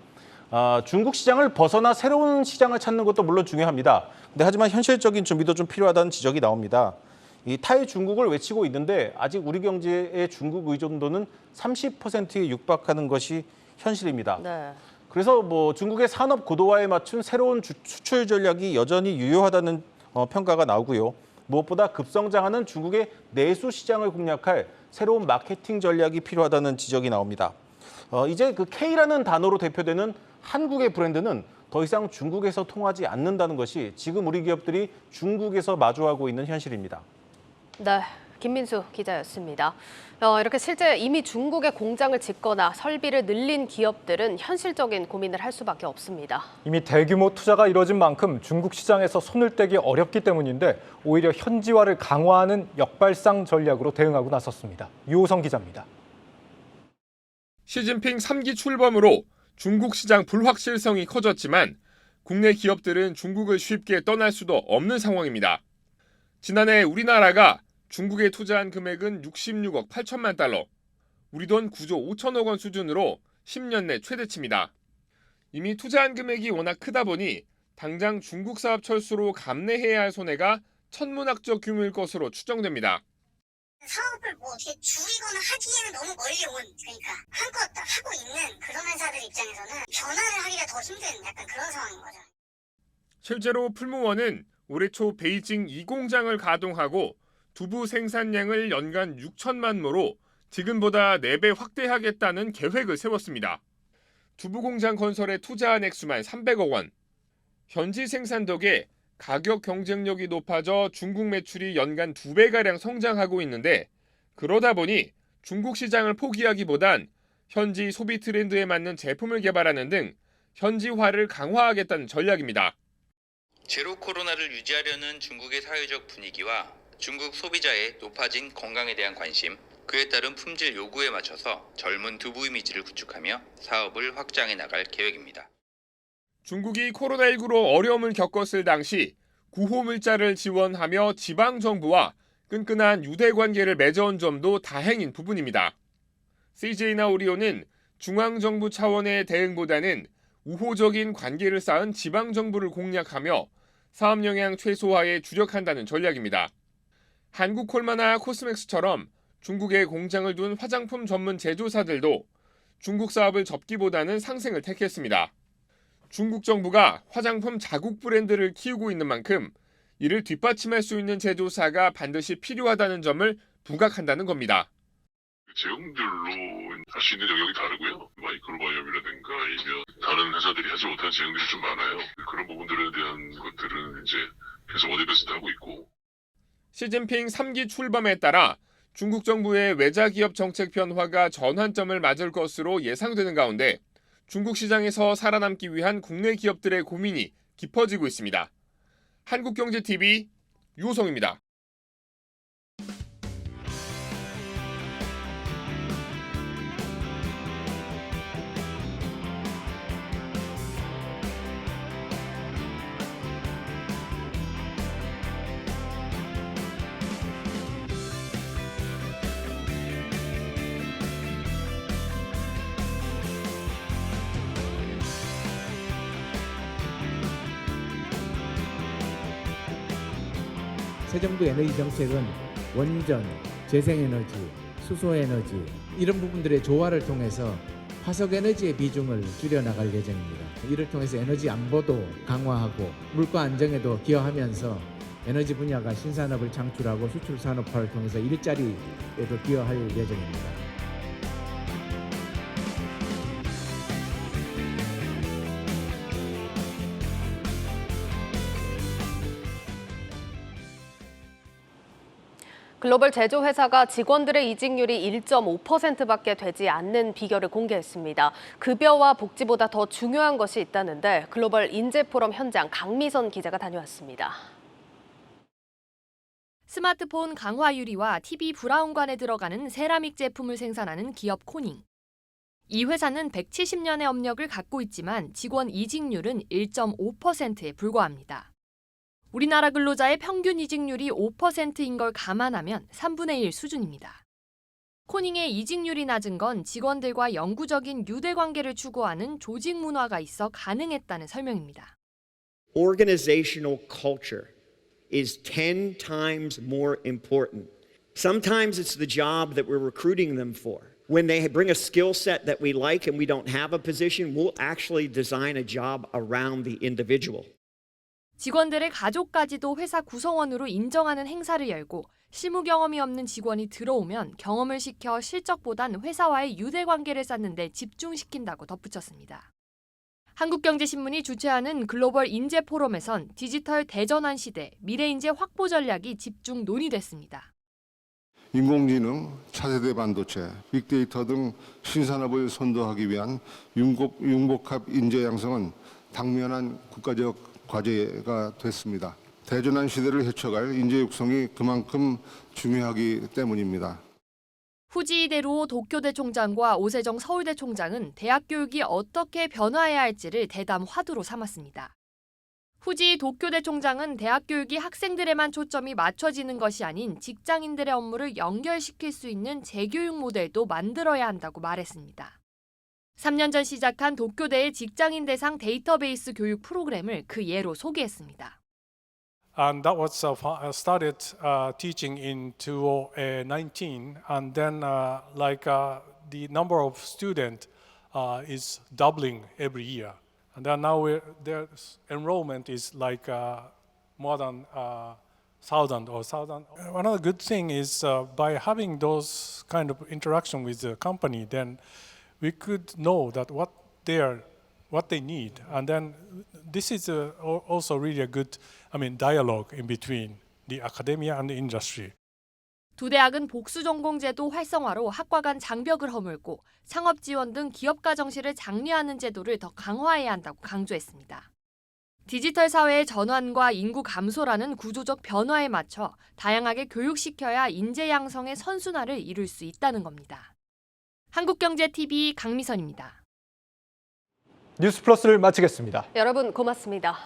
S: 중국 시장을 벗어나 새로운 시장을 찾는 것도 물론 중요합니다. 하지만 현실적인 준비도 좀 필요하다는 지적이 나옵니다. 이 탈중국을 외치고 있는데 아직 우리 경제의 중국 의존도는 30%에 육박하는 것이 현실입니다.
A: 네.
S: 그래서 중국의 산업 고도화에 맞춘 새로운 수출 전략이 여전히 유효하다는 평가가 나오고요. 무엇보다 급성장하는 중국의 내수 시장을 공략할 새로운 마케팅 전략이 필요하다는 지적이 나옵니다. 이제 그 K라는 단어로 대표되는 한국의 브랜드는 더 이상 중국에서 통하지 않는다는 것이 지금 우리 기업들이 중국에서 마주하고 있는 현실입니다.
A: 네. 김민수 기자였습니다. 이렇게 실제 이미 중국에 공장을 짓거나 설비를 늘린 기업들은 현실적인 고민을 할 수밖에 없습니다.
B: 이미 대규모 투자가 이뤄진 만큼 중국 시장에서 손을 떼기 어렵기 때문인데 오히려 현지화를 강화하는 역발상 전략으로 대응하고 나섰습니다. 유호성 기자입니다.
T: 시진핑 3기 출범으로 중국 시장 불확실성이 커졌지만 국내 기업들은 중국을 쉽게 떠날 수도 없는 상황입니다. 지난해 우리나라가 중국에 투자한 금액은 66억 8천만 달러, 우리 돈 9조 5천억 원 수준으로 10년 내 최대치입니다. 이미 투자한 금액이 워낙 크다 보니 당장 중국 사업 철수로 감내해야 할 손해가 천문학적 규모일 것으로 추정됩니다.
U: 사업을 뭐 어떻게 줄이거나 하기에는 너무 멀리 온, 그러니까 한껏 하고 있는 그런 회사들 입장에서는 변화를 하기가 더 힘든 약간 그런 상황인 거죠.
T: 실제로 풀무원은 올해 초 베이징 2공장을 가동하고 두부 생산량을 연간 6천만 모로 지금보다 4배 확대하겠다는 계획을 세웠습니다. 두부 공장 건설에 투자한 액수만 300억 원. 현지 생산 덕에 가격 경쟁력이 높아져 중국 매출이 연간 2배가량 성장하고 있는데 그러다 보니 중국 시장을 포기하기보단 현지 소비 트렌드에 맞는 제품을 개발하는 등 현지화를 강화하겠다는 전략입니다.
V: 제로 코로나를 유지하려는 중국의 사회적 분위기와 중국 소비자의 높아진 건강에 대한 관심, 그에 따른 품질 요구에 맞춰서 젊은 두부 이미지를 구축하며 사업을 확장해 나갈 계획입니다.
T: 중국이 코로나19로 어려움을 겪었을 당시 구호물자를 지원하며 지방정부와 끈끈한 유대관계를 맺어온 점도 다행인 부분입니다. CJ나 오리온은 중앙정부 차원의 대응보다는 우호적인 관계를 쌓은 지방정부를 공략하며 사업 영향 최소화에 주력한다는 전략입니다. 한국콜마나 코스맥스처럼 중국에 공장을 둔 화장품 전문 제조사들도 중국 사업을 접기보다는 상생을 택했습니다. 중국 정부가 화장품 자국 브랜드를 키우고 있는 만큼 이를 뒷받침할 수 있는 제조사가 반드시 필요하다는 점을 부각한다는 겁니다.
W: 제형들로 할 수 있는 영역이 다르고요. 마이크로바이옴이라든가 아니면 다른 회사들이 하지 못한 제형들이 좀 많아요. 그런 부분들에 대한 것들은 이제 계속 어드베스트 하고 있고.
T: 시진핑 3기 출범에 따라 중국 정부의 외자기업 정책 변화가 전환점을 맞을 것으로 예상되는 가운데 중국 시장에서 살아남기 위한 국내 기업들의 고민이 깊어지고 있습니다. 한국경제TV 유호성입니다.
X: 새 정부 에너지 정책은 원전, 재생에너지, 수소에너지 이런 부분들의 조화를 통해서 화석에너지의 비중을 줄여나갈 예정입니다. 이를 통해서 에너지 안보도 강화하고 물가 안정에도 기여하면서 에너지 분야가 신산업을 창출하고 수출 산업화를 통해서 일자리에도 기여할 예정입니다.
A: 글로벌 제조회사가 직원들의 이직률이 1.5%밖에 되지 않는 비결을 공개했습니다. 급여와 복지보다 더 중요한 것이 있다는데 글로벌 인재포럼 현장 강미선 기자가 다녀왔습니다.
Y: 스마트폰 강화 유리와 TV 브라운관에 들어가는 세라믹 제품을 생산하는 기업 코닝. 이 회사는 170년의 업력을 갖고 있지만 직원 이직률은 1.5%에 불과합니다. 우리나라 근로자의 평균 이직률이 5%인 걸 감안하면 3분의 1 수준입니다. 코닝의 이직률이 낮은 건 직원들과 영구적인 유대 관계를 추구하는 조직 문화가 있어 가능했다는 설명입니다.
Z: Organizational culture is 10 times more important. Sometimes it's the job that we're recruiting them for. When they bring a skill set that we like and we don't have a position, we'll actually design a job around the individual.
Y: 직원들의 가족까지도 회사 구성원으로 인정하는 행사를 열고 실무 경험이 없는 직원이 들어오면 경험을 시켜 실적보단 회사와의 유대 관계를 쌓는 데 집중시킨다고 덧붙였습니다. 한국경제신문이 주최하는 글로벌 인재 포럼에선 디지털 대전환 시대 미래 인재 확보 전략이 집중 논의됐습니다.
C: 인공지능, 차세대 반도체, 빅데이터 등 신산업을 선도하기 위한 융복합 인재 양성은 당면한 국가적 과제가 됐습니다. 대전환 시대를 헤쳐갈 인재 육성이 그만큼 중요하기 때문입니다.
Y: 후지 이대로 도쿄대 총장과 오세정 서울대 총장은 대학 교육이 어떻게 변화해야 할지를 대담 화두로 삼았습니다. 후지 도쿄대 총장은 대학 교육이 학생들에만 초점이 맞춰지는 것이 아닌 직장인들의 업무를 연결시킬 수 있는 재교육 모델도 만들어야 한다고 말했습니다. 3년 전 시작한 도쿄대의 직장인 대상 데이터베이스 교육 프로그램을 그 예로 소개했습니다.
D: And that was started teaching in 2019, and then the number of students is doubling every year. And then now their enrollment is more than 1,000 or 1,000. Another good thing is by having those kind of interaction with the company, then we could know that what they need, and then this is also really a good, dialogue in between the academia and the industry.
Y: 두 대학은 복수 전공 제도 활성화로 학과 간 장벽을 허물고 창업 지원 등 기업가 정시를 장려하는 제도를 더 강화해야 한다고 강조했습니다. 디지털 사회의 전환과 인구 감소라는 구조적 변화에 맞춰 다양하게 교육시켜야 인재 양성의 선순환을 이룰 수 있다는 겁니다. 한국경제TV 강미선입니다.
B: 뉴스플러스를 마치겠습니다.
A: 여러분 고맙습니다.